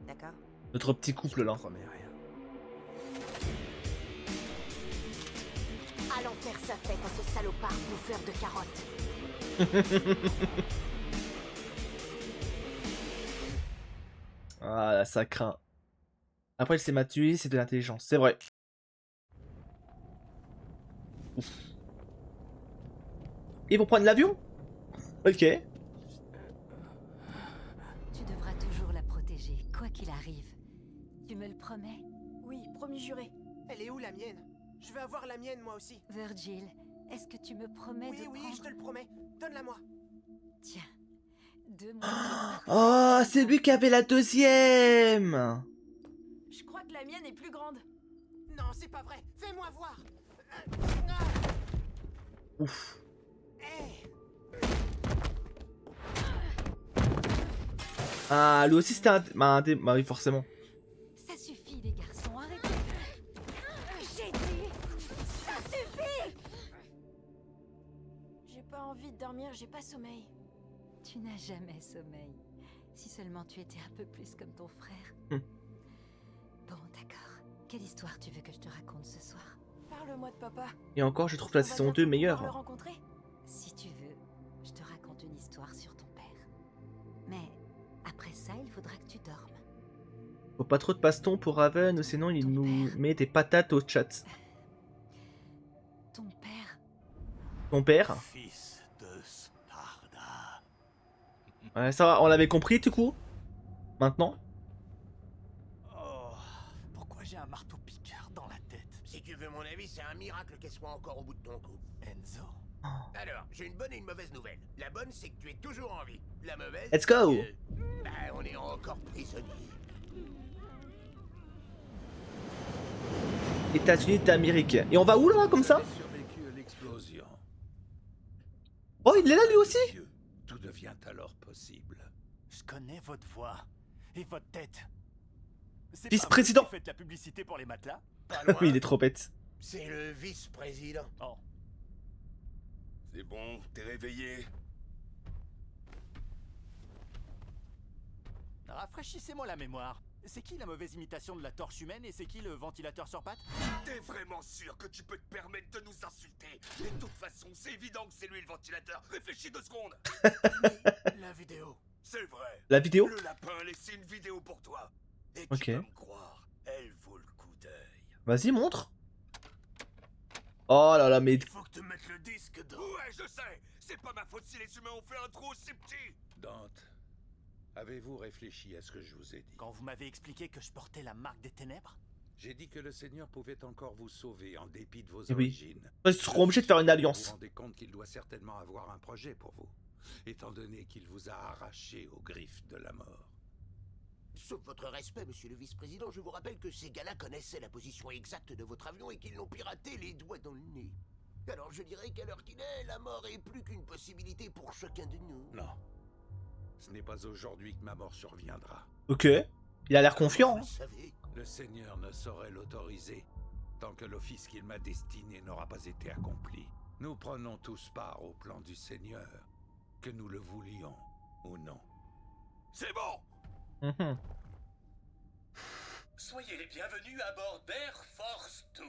D'accord? Notre petit couple là. Promets rien. À l'enfer ça fait quand ce salopard bouffeur de carottes. Ah là, ça craint. Après, il s'est m'a tué, c'est de l'intelligence, c'est vrai. Ouf. Ils vont prendre l'avion? Ok. Tu devras toujours la protéger, quoi qu'il arrive. Tu me le promets? Oui, promis juré. Elle est où la mienne? Je vais avoir la mienne moi aussi. Virgil, est-ce que tu me promets de Oui, prendre... je te le promets. Donne-la-moi. Tiens, 2 moitiés. Oh, c'est lui qui avait la deuxième. Je crois que la mienne est plus grande. Non, c'est pas vrai. Fais-moi voir. Ouf. Ah, lui aussi c'était un... Bah oui, forcément. Ça suffit les garçons, arrêtez. J'ai dit, ça suffit. J'ai pas envie de dormir, j'ai pas sommeil. Tu n'as jamais sommeil. Si seulement tu étais un peu plus comme ton frère. Bon, d'accord. Quelle histoire tu veux que je te raconte ce soir? Parle-moi de papa. Et encore, je trouve la saison 2 Le meilleure. rencontrer? Si tu veux, je te raconte une histoire sur ton père. Mais après ça, il faudra que tu dormes. Faut pas trop de baston pour Raven, sinon il nous met des patates au chat. Ton père? Ton père? Fils de Sparda. Ouais, ça va, on l'avait compris du coup. Maintenant. Oh, pourquoi j'ai un marteau-piqueur dans la tête? Si tu veux mon avis, c'est un miracle qu'elle soit encore au bout de ton cou. Enzo. Alors, j'ai une bonne et une mauvaise nouvelle. La bonne, c'est que tu es toujours en vie. La mauvaise... Let's go. on est encore prisonnier. États-Unis d'Amérique. Et on va où là, comme ça? Survécu à l'explosion. Oh, il est là lui aussi? Tout devient alors possible. Je connais votre voix et votre tête. C'est Vice-président. Vous faites la publicité pour les matelas? Oui, il est trop bête. C'est le vice-président. Oh. C'est bon, t'es réveillé. Rafraîchissez-moi la mémoire. C'est qui la mauvaise imitation de la torche humaine et c'est qui le ventilateur sur pattes? T'es vraiment sûr que tu peux te permettre de nous insulter? Et de toute façon, c'est évident que c'est lui le ventilateur. Réfléchis 2 secondes. La vidéo. C'est vrai. La vidéo? Le lapin a laissé une vidéo pour toi. Et Ok. tu peux me croire, elle vaut le coup d'œil. Vas-y, montre. Oh là là, mais... Faut que tu mettes le disque dans... Ouais, je sais. C'est pas ma faute si les humains ont fait un trou aussi petit. Dante, avez-vous réfléchi à ce que je vous ai dit? Quand vous m'avez expliqué que je portais la marque des ténèbres? J'ai dit que le Seigneur pouvait encore vous sauver en dépit de vos Eh oui. origines. Ils seront obligés de faire une Vous alliance. vous rendez compte qu'il doit certainement avoir un projet pour vous, étant donné qu'il vous a arraché aux griffes de la mort. Sauf votre respect, monsieur le vice-président, je vous rappelle que ces gars-là connaissaient la position exacte de votre avion et qu'ils l'ont piraté les doigts dans le nez. Alors je dirais qu'à l'heure qu'il est, la mort est plus qu'une possibilité pour chacun de nous. Non. Ce n'est pas aujourd'hui que ma mort surviendra. Ok. Il a l'air confiant. Hein. Le Seigneur ne saurait l'autoriser tant que l'office qu'il m'a destiné n'aura pas été accompli. Nous prenons tous part au plan du Seigneur, que nous le voulions ou non. C'est bon. Mhm. Soyez les bienvenus à bord d'Air Force 2.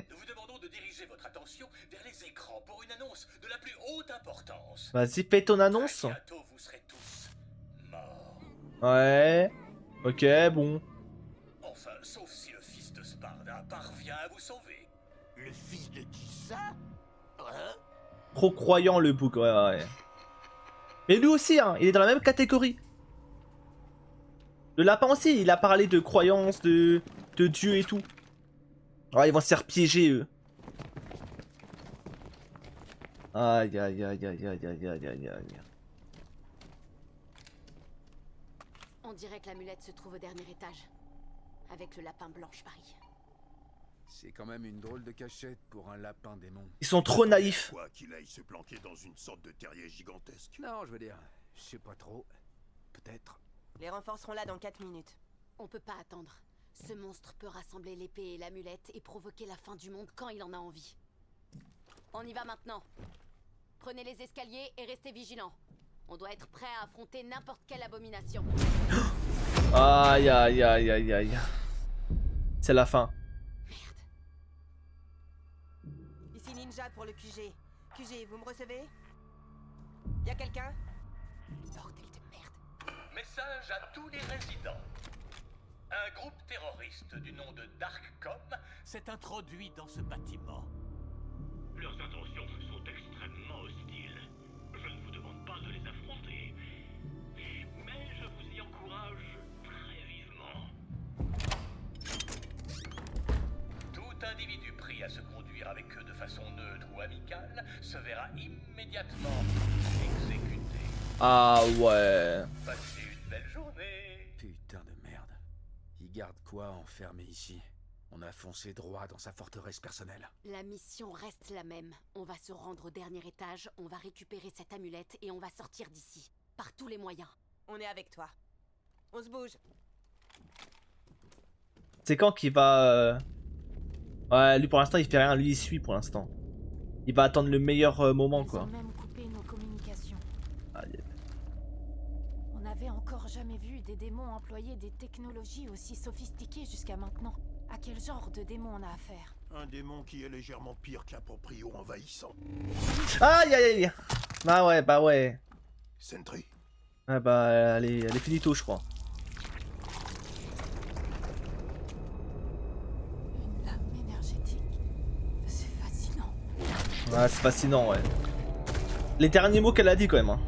Nous vous demandons de diriger votre attention vers les écrans pour une annonce de la plus haute importance. Vas-y, fais ton annonce. Bientôt, vous serez tous morts. Ouais. Ok, bon. Enfin, sauf si le fils de Sparda parvient à vous sauver. Le fils de qui ça? Hein? Trop croyant le bouc, ouais. Mais lui aussi, hein, il est dans la même catégorie. Le lapin aussi, il a parlé de croyances, de Dieu et tout. Ouais, ils vont se faire piéger, eux. Aïe, aïe, aïe, aïe, aïe, aïe, aïe, aïe, aïe. On dirait que l'amulette se trouve au dernier étage. Avec le lapin blanc, je parie. C'est quand même une drôle de cachette pour un lapin démon. Ils sont trop naïfs. Quoi qu'il aille se planquer dans une sorte de terrier gigantesque. Non, je veux dire, je sais pas trop. Peut-être. Les renforts seront là dans 4 minutes. On peut pas attendre. Ce monstre peut rassembler l'épée et l'amulette et provoquer la fin du monde quand il en a envie. On y va maintenant. Prenez les escaliers et restez vigilants. On doit être prêt à affronter n'importe quelle abomination. Aïe aïe aïe aïe aïe. C'est la fin. Ici Ninja pour le QG. QG, vous me recevez? Y'a quelqu'un? Bordel de merde. Message à tous les résidents. Un groupe terroriste du nom de Darkcom s'est introduit dans ce bâtiment. Leurs intentions sont extrêmement hostiles. Je ne vous demande pas de les affronter, mais je vous y encourage très vivement. Tout individu pris à se conduire avec eux de façon neutre ou amicale se verra immédiatement exécuté. Ah ouais. Passez une belle journée. Putain de merde. Il garde quoi enfermé ici? On a foncé droit dans sa forteresse personnelle. La mission reste la même. On va se rendre au dernier étage, on va récupérer cette amulette et on va sortir d'ici. Par tous les moyens. On est avec toi. On se bouge. C'est quand qu'il va... Ouais, lui pour l'instant il fait rien, lui il suit pour l'instant. Il va attendre le meilleur moment quoi. Ils ont même coupé nos communications. Aïe. On n'avait encore jamais vu des démons employer des technologies aussi sophistiquées jusqu'à maintenant. À quel genre de démon on a affaire? Un démon qui est légèrement pire qu'un proprio envahissant. Aïe aïe aïe. Bah ouais, bah ouais. Sentry. Ah bah elle est finito je crois. Une lame énergétique. C'est fascinant. Ouais, c'est fascinant ouais. Les derniers mots qu'elle a dit quand même hein.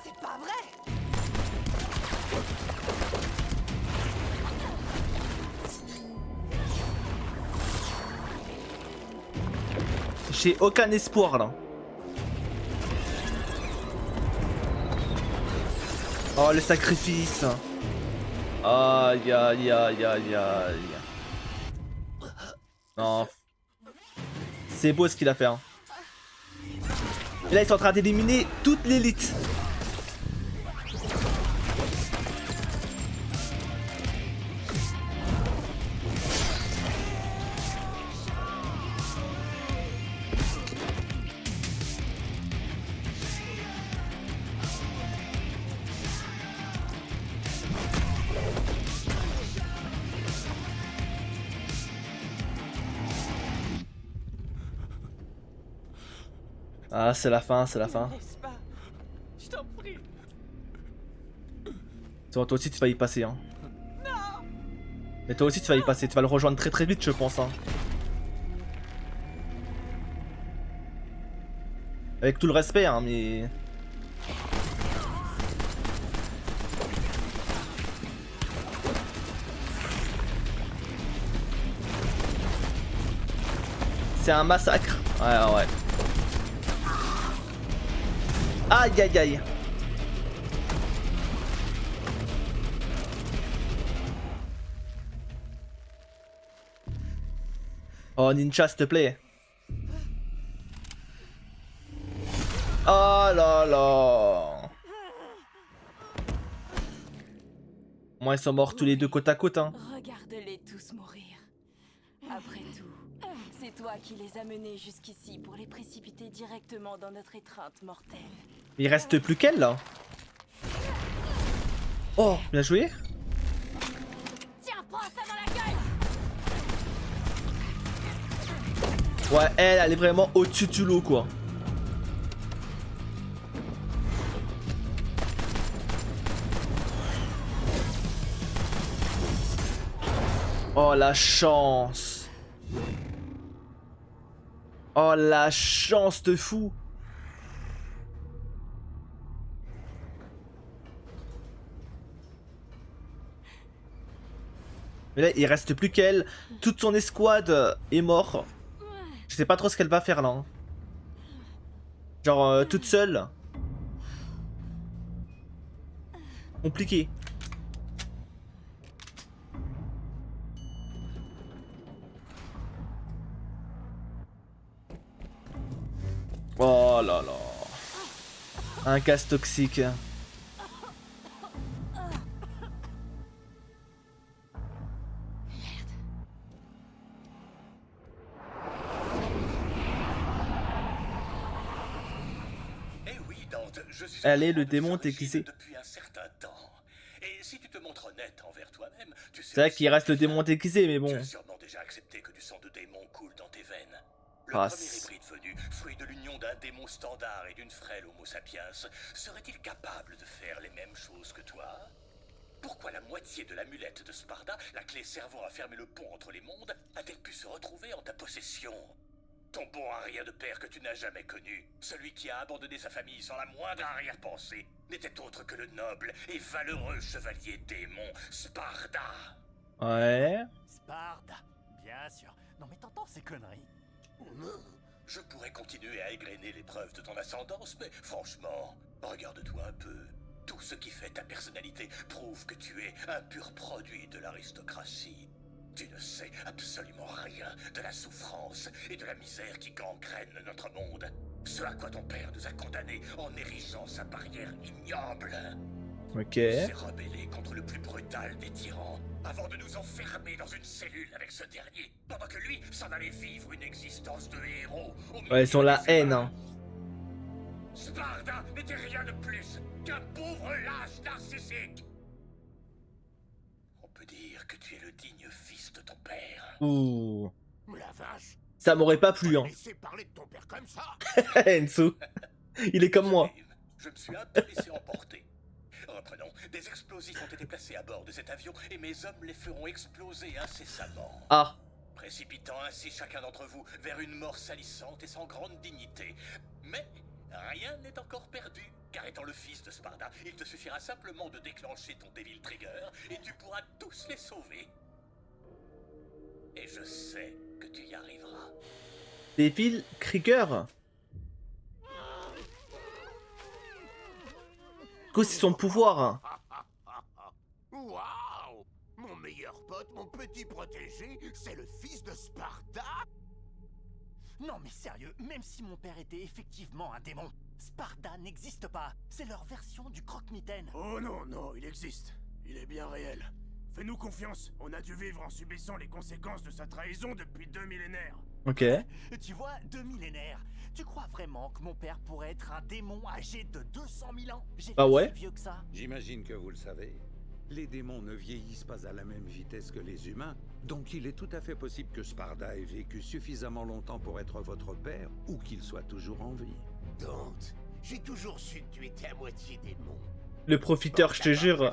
C'est pas vrai! J'ai aucun espoir là. Oh le sacrifice. Aïe aïe aïe aïe aïe. Non. C'est beau ce qu'il a fait hein. Et là ils sont en train d'éliminer toute l'élite. Ah c'est la fin, c'est la fin. Laisse pas. Je t'en prie. Toi aussi tu vas y passer hein. Mais toi aussi tu vas y passer, tu vas le rejoindre très très vite je pense hein. Avec tout le respect hein mais... C'est un massacre. Ouais ouais. Aïe aïe aïe. Oh Ninja s'il te plaît. Oh là là. Moi ils sont morts tous les deux côte à côte hein. Regarde-les tous mourir. Après tout, c'est toi qui les as menés jusqu'ici pour les précipiter directement dans notre étreinte mortelle. Il reste plus qu'elle là. Oh, bien joué. Tiens, prends ça dans la gueule. Ouais, elle est vraiment au-dessus du lot quoi. Oh la chance. Oh la chance de fou. Mais là, il reste plus qu'elle. Toute son escouade est morte. Je sais pas trop ce qu'elle va faire là. Hein. Genre, toute seule. Compliqué. Oh là là. Un casse toxique. Allez, le démon déguisé. Depuis un certain temps. Et si tu te montres honnête envers toi-même, tu sais. C'est vrai qu'il reste le démon déguisé, mais bon. Tu as sûrement déjà accepté que du sang de démon coule dans tes veines. Le Ah, premier hybride venu, fruit de l'union d'un démon standard et d'une frêle Homo sapiens, serait-il capable de faire les mêmes choses que toi? Pourquoi la moitié de l'amulette de Sparda, la clé servant à fermer le pont entre les mondes, a-t-elle pu se retrouver en ta possession? Ton bon arrière-de-père que tu n'as jamais connu, celui qui a abandonné sa famille sans la moindre arrière-pensée, n'était autre que le noble et valeureux chevalier démon Sparda. Ouais. Sparda, bien sûr. Non mais t'entends ces conneries. Je pourrais continuer à égrener les preuves de ton ascendance, mais franchement, regarde-toi un peu. Tout ce qui fait ta personnalité prouve que tu es un pur produit de l'aristocratie. Tu ne sais absolument rien de la souffrance et de la misère qui gangrènent notre monde. Ce à quoi ton père nous a condamnés en érigeant sa barrière ignoble. Ok. Il s'est rebellé contre le plus brutal des tyrans, avant de nous enfermer dans une cellule avec ce dernier, pendant que lui s'en allait vivre une existence de héros. Ouais, ils sont la haine, hein. Sparda n'était rien de plus qu'un pauvre lâche narcissique. On peut dire que tu es le digne fils de ton père. Ouh. La vache. Ça m'aurait pas plu, hein. Laissez parler de ton père comme ça. Enzo. Il est comme moi. Je me suis un peu laissé emporter. Reprenons. Des explosifs ont été placés à bord de cet avion et mes hommes les feront exploser incessamment. Ah. Précipitant ainsi chacun d'entre vous vers une mort salissante et sans grande dignité. Mais rien n'est encore perdu, car étant le fils de Sparda, il te suffira simplement de déclencher ton Devil Trigger et tu pourras tous les sauver. Et je sais que tu y arriveras. Devil Krieger. Quoi, c'est son pouvoir. Waouh! Mon meilleur pote, mon petit protégé, c'est le fils de Sparda? Non mais sérieux, même si mon père était effectivement un démon, Sparda n'existe pas. C'est leur version du croque-mitaine. Oh non, non, il existe. Il est bien réel. Fais-nous confiance, on a dû vivre en subissant les conséquences de sa trahison depuis 2 millénaires. Ok. Tu vois, 2 millénaires. Tu crois vraiment que mon père pourrait être un démon âgé de 200 000 ans? Ah ouais? Si vieux que ça. J'imagine que vous le savez. Les démons ne vieillissent pas à la même vitesse que les humains, donc il est tout à fait possible que Sparda ait vécu suffisamment longtemps pour être votre père, ou qu'il soit toujours en vie. Dante, j'ai toujours su que tu étais à moitié démon. Le profiteur, je te jure.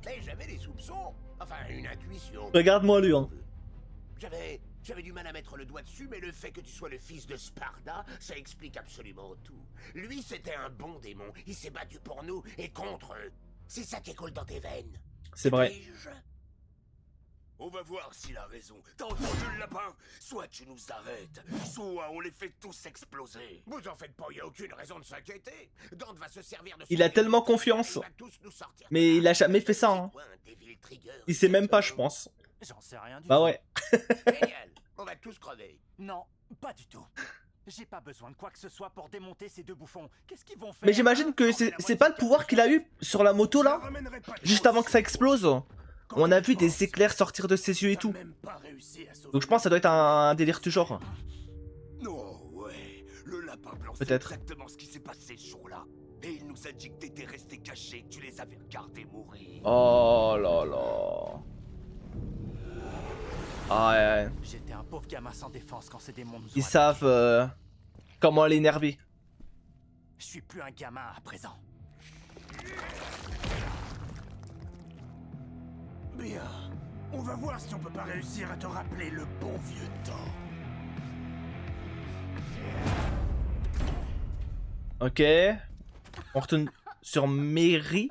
Mais j'avais des soupçons. Enfin, une intuition. Regarde-moi lui, hein. J'avais du mal à mettre le doigt dessus, mais le fait que tu sois le fils de Sparda, ça explique absolument tout. Lui, c'était un bon démon. Il s'est battu pour nous et contre eux. C'est ça qui coule dans tes veines. C'est vrai. On va voir s'il a raison. T'as entendu le lapin? Soit tu nous arrêtes, soit on les fait tous exploser. Vous en faites pas, y a aucune raison de s'inquiéter. Dante va se servir de Il a tellement confiance. Mais il a jamais fait ça, hein. Il sait même pas, je pense. J'en sais rien du bah tout. Ouais. Génial. On va tous crever. Non, pas du tout. J'ai pas besoin de quoi que ce soit pour démonter ces deux bouffons. Qu'est-ce qu'ils vont faire? Mais j'imagine que c'est pas le pouvoir qu'il a eu sur la moto là. Juste avant que ça explose. On a vu des éclairs sortir de ses yeux et tout. Donc je pense que ça doit être un délire du genre. Non, ouais. Le lapin blanc, c'est Peut-être. exactement ce qui s'est passé ce jour-là. Et il nous a dit que t'étais resté caché, que tu les avais regardés mourir. Oh là là. Ah ouais. J'étais un pauvre gamin sans défense quand ces démons nous ont Ils savent comment l'énerver. Je suis plus un gamin à présent. Bien. On va voir si on peut pas réussir à te rappeler le bon vieux temps. Ok. On retourne sur Mary.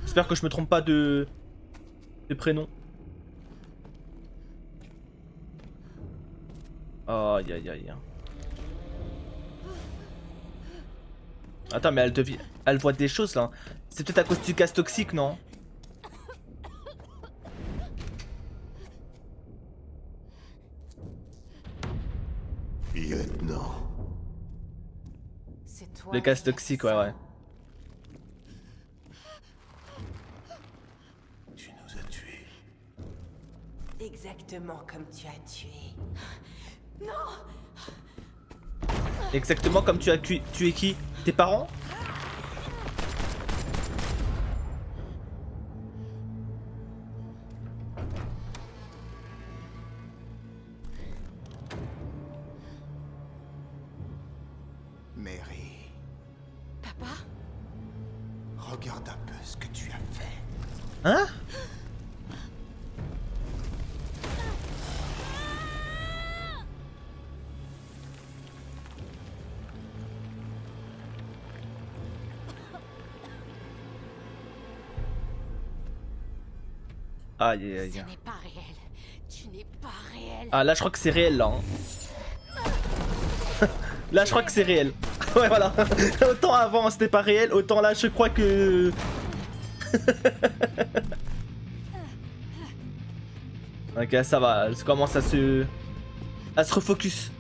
J'espère que je me trompe pas de prénom. Aïe aïe aïe. Attends, mais elle voit des choses là. C'est peut-être à cause du gaz toxique, non? Lieutenant. C'est toi. Le gaz toxique, ouais. Tu nous as tués. Exactement comme tu as tué. Non! Exactement comme tu as tué qui? Tes parents? Mary, Papa? regarde un peu ce que tu as fait. Hein? Aïe aïe aïe. Ce n'est pas réel. Tu n'es pas réel. Ah là je crois que c'est réel là. Hein. Là je crois que c'est réel. Ouais voilà. Autant avant c'était pas réel, autant là je crois que... Ok ça va, elle commence à se refocus.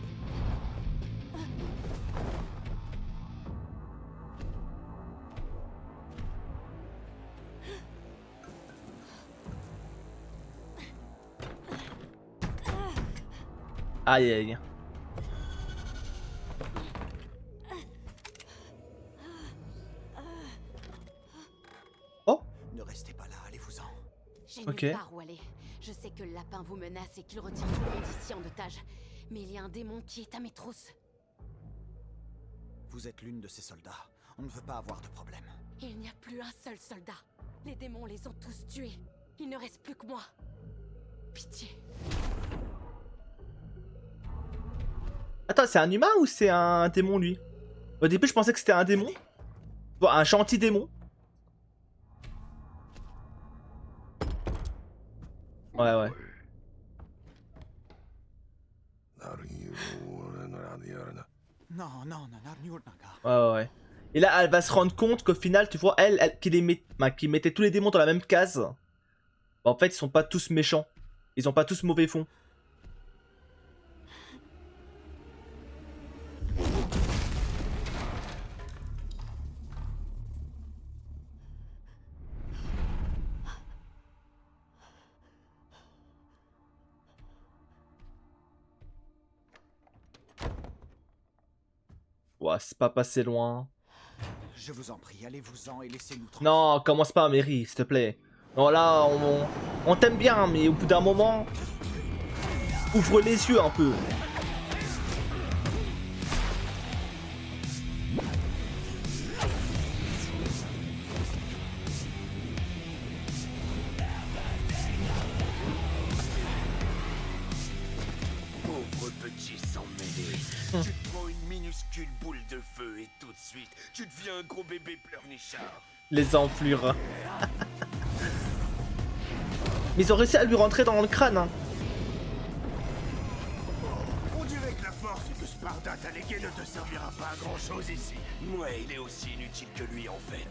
Aïe aïe. Oh. Ne restez pas là, allez-vous-en. J'ai Ok. nulle part où aller. Je sais que le lapin vous menace et qu'il retient tout le monde ici en otage. Mais il y a un démon qui est à mes trousses. Vous êtes l'une de ces soldats. On ne veut pas avoir de problème. Il n'y a plus un seul soldat. Les démons les ont tous tués. Il ne reste plus que moi. Pitié. Attends, c'est un humain ou c'est un démon lui? Au début je pensais que c'était un démon. Bon, un gentil démon. Ouais. Ouais. Et là, elle va se rendre compte qu'au final, tu vois, elle qui mettait tous les démons dans la même case. Bah, en fait, ils sont pas tous méchants. Ils ont pas tous mauvais fond. Ouais, c'est pas passé loin. Je vous en prie, allez-vous-en et laissez-nous tranquilles. Non, commence pas, Mary, s'il te plaît. Non, là, on t'aime bien, mais au bout d'un moment, ouvre les yeux un peu. Pauvre petit sans mêlé. Tu te prends une minuscule boule de feu et tout de suite, tu deviens un gros bébé pleurnichard. Les enflures. Mais ils ont réussi à lui rentrer dans le crâne. Hein. On dirait que la force que Sparda t'a léguée ne te servira pas à grand chose ici. Ouais, il est aussi inutile que lui en fait.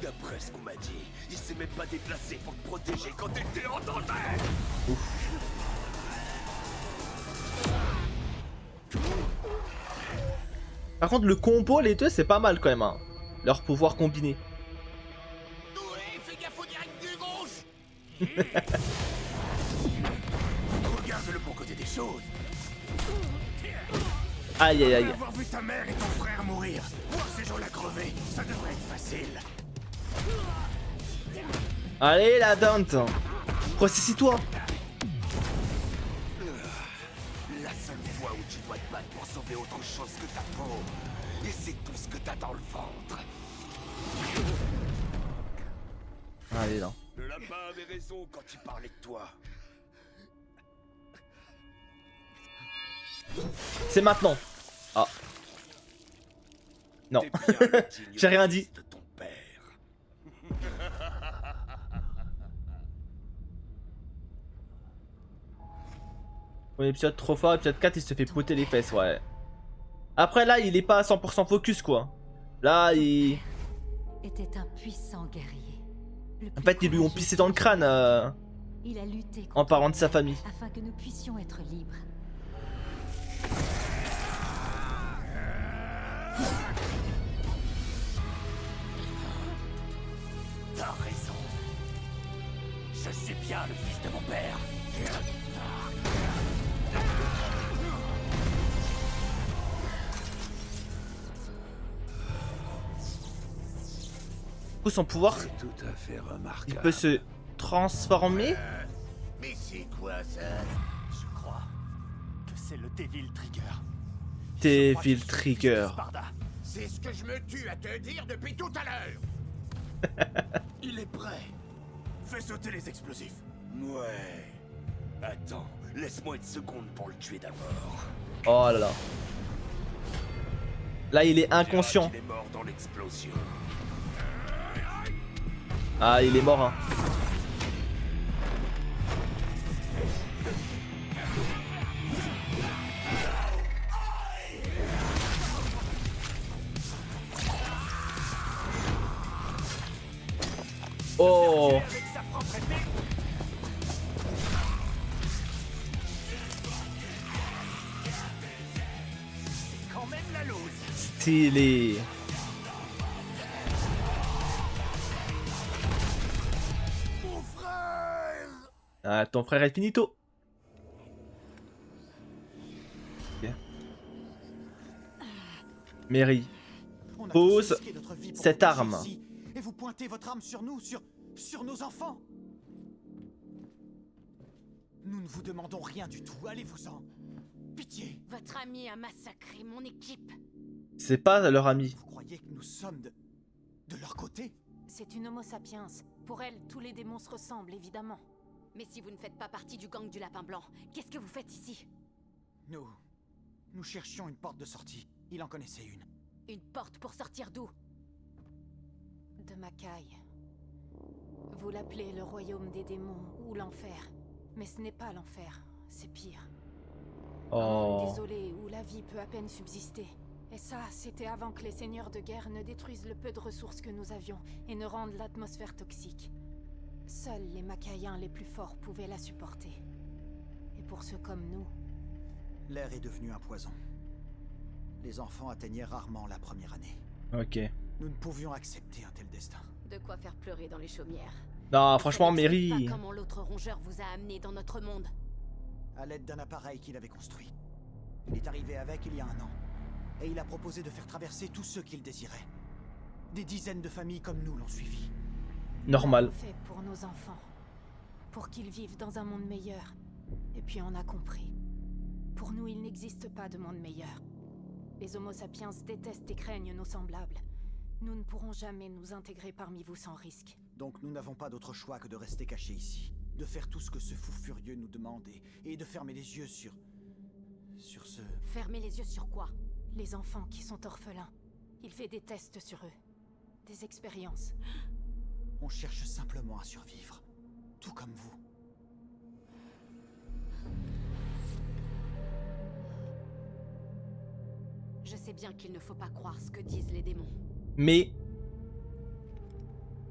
D'après ce qu'on m'a dit, il s'est même pas déplacé pour te protéger quand t'étais en danger. Par contre, le combo, les deux, c'est pas mal quand même. Hein. Leur pouvoir combiné. Fais gaffe au direct du gauche. Regarde le bon côté des choses. Aïe aïe aïe. Avoir vu ta mère et ton frère mourir, voir ces gens-là crever, ça devrait être facile. Allez, la dente. Processis-toi. La seule fois où tu dois te battre pour sauver autre chose que ta peau. Et c'est tout ce que t'as dans le ventre. Allez là. Le lapin avait raison quand il parlait de toi. C'est maintenant. Ah. Non. J'ai rien dit. Ouais, épisode trop fort, épisode 4 il se fait pouter les fesses, ouais. Après là il est pas à 100% focus quoi. Là il... était un puissant guerrier. En fait ils lui ont pissé dans le crâne Il a lutté en parlant de sa famille. afin que nous puissions être libres. T'as raison. Je suis bien le fils de mon père. Du coup son pouvoir, Tout à fait il remarquable. peut se transformer. Mais c'est quoi ça? Je crois que c'est le Devil Trigger. Devil Trigger. C'est ce que je me tue à te dire depuis tout à l'heure. Il est prêt. Fais sauter les explosifs. Ouais. Attends, laisse-moi une seconde pour le tuer d'abord. Oh là là. Là il est inconscient. Il est mort dans l'explosion. Ah il est mort hein. Oh. Quand même la loose. Stylé. Mon frère. Ah, ton frère est finito. Ok. Mary, On a tous pose risqué notre vie pour cette vous arme. ici, et vous pointez votre arme sur nous, sur nos enfants. Nous ne vous demandons rien du tout, allez-vous-en. Pitié. Votre ami a massacré mon équipe. C'est pas leur ami. Vous croyez que nous sommes de leur côté? C'est une Homo sapiens. Pour elle, tous les démons se ressemblent, évidemment. Mais si vous ne faites pas partie du gang du Lapin Blanc, qu'est-ce que vous faites ici? Nous cherchions une porte de sortie. Il en connaissait une. Une porte pour sortir d'où? De Makai. Vous l'appelez le royaume des démons ou l'enfer. Mais ce n'est pas l'enfer, c'est pire. Un Oh. monde désolé où la vie peut à peine subsister. Et ça, c'était avant que les seigneurs de guerre ne détruisent le peu de ressources que nous avions et ne rendent l'atmosphère toxique. Seuls les Makaiens les plus forts pouvaient la supporter. Et pour ceux comme nous... L'air est devenu un poison. Les enfants atteignaient rarement la première année. Ok. Nous ne pouvions accepter un tel destin. De quoi faire pleurer dans les chaumières. Non, franchement, Vous savez Mary. pas comment l'autre rongeur vous a amené dans notre monde. À l'aide d'un appareil qu'il avait construit. Il est arrivé avec il y a 1 an. Et il a proposé de faire traverser tous ceux qu'il désirait. Des dizaines de familles comme nous l'ont suivi. Normal. On fait pour nos enfants. Pour qu'ils vivent dans un monde meilleur. Et puis on a compris. Pour nous, il n'existe pas de monde meilleur. Les Homo sapiens détestent et craignent nos semblables. Nous ne pourrons jamais nous intégrer parmi vous sans risque. Donc nous n'avons pas d'autre choix que de rester cachés ici. De faire tout ce que ce fou furieux nous demande et de fermer les yeux sur ce... Fermez les yeux sur quoi? Les enfants qui sont orphelins. Il fait des tests sur eux. Des expériences. On cherche simplement à survivre. Tout comme vous. Je sais bien qu'il ne faut pas croire ce que disent les démons. Mais...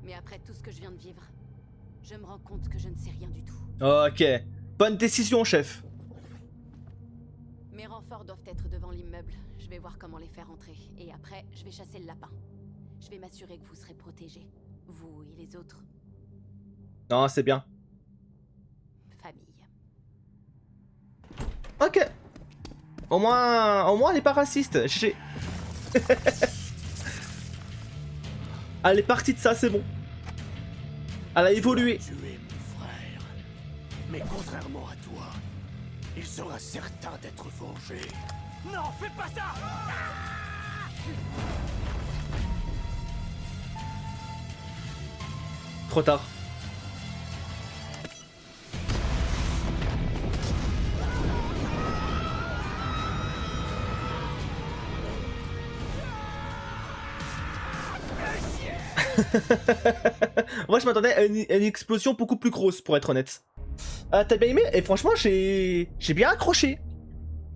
Mais après tout ce que je viens de vivre, je me rends compte que je ne sais rien du tout. Ok. Bonne décision, chef. Mes renforts doivent être devant l'immeuble. Je vais voir comment les faire entrer. Et après, je vais chasser le lapin. Je vais m'assurer que vous serez protégés. Vous et les autres. Non, c'est bien. Famille. Ok. Au moins elle est pas raciste. Elle est partie de ça, c'est bon. Elle a évolué. Tu es mon frère. Mais contrairement à toi, il sera certain d'être vengé. Non, fais pas ça. Trop tard. Moi je m'attendais à une explosion beaucoup plus grosse pour être honnête. T'as bien aimé? Et franchement j'ai bien accroché.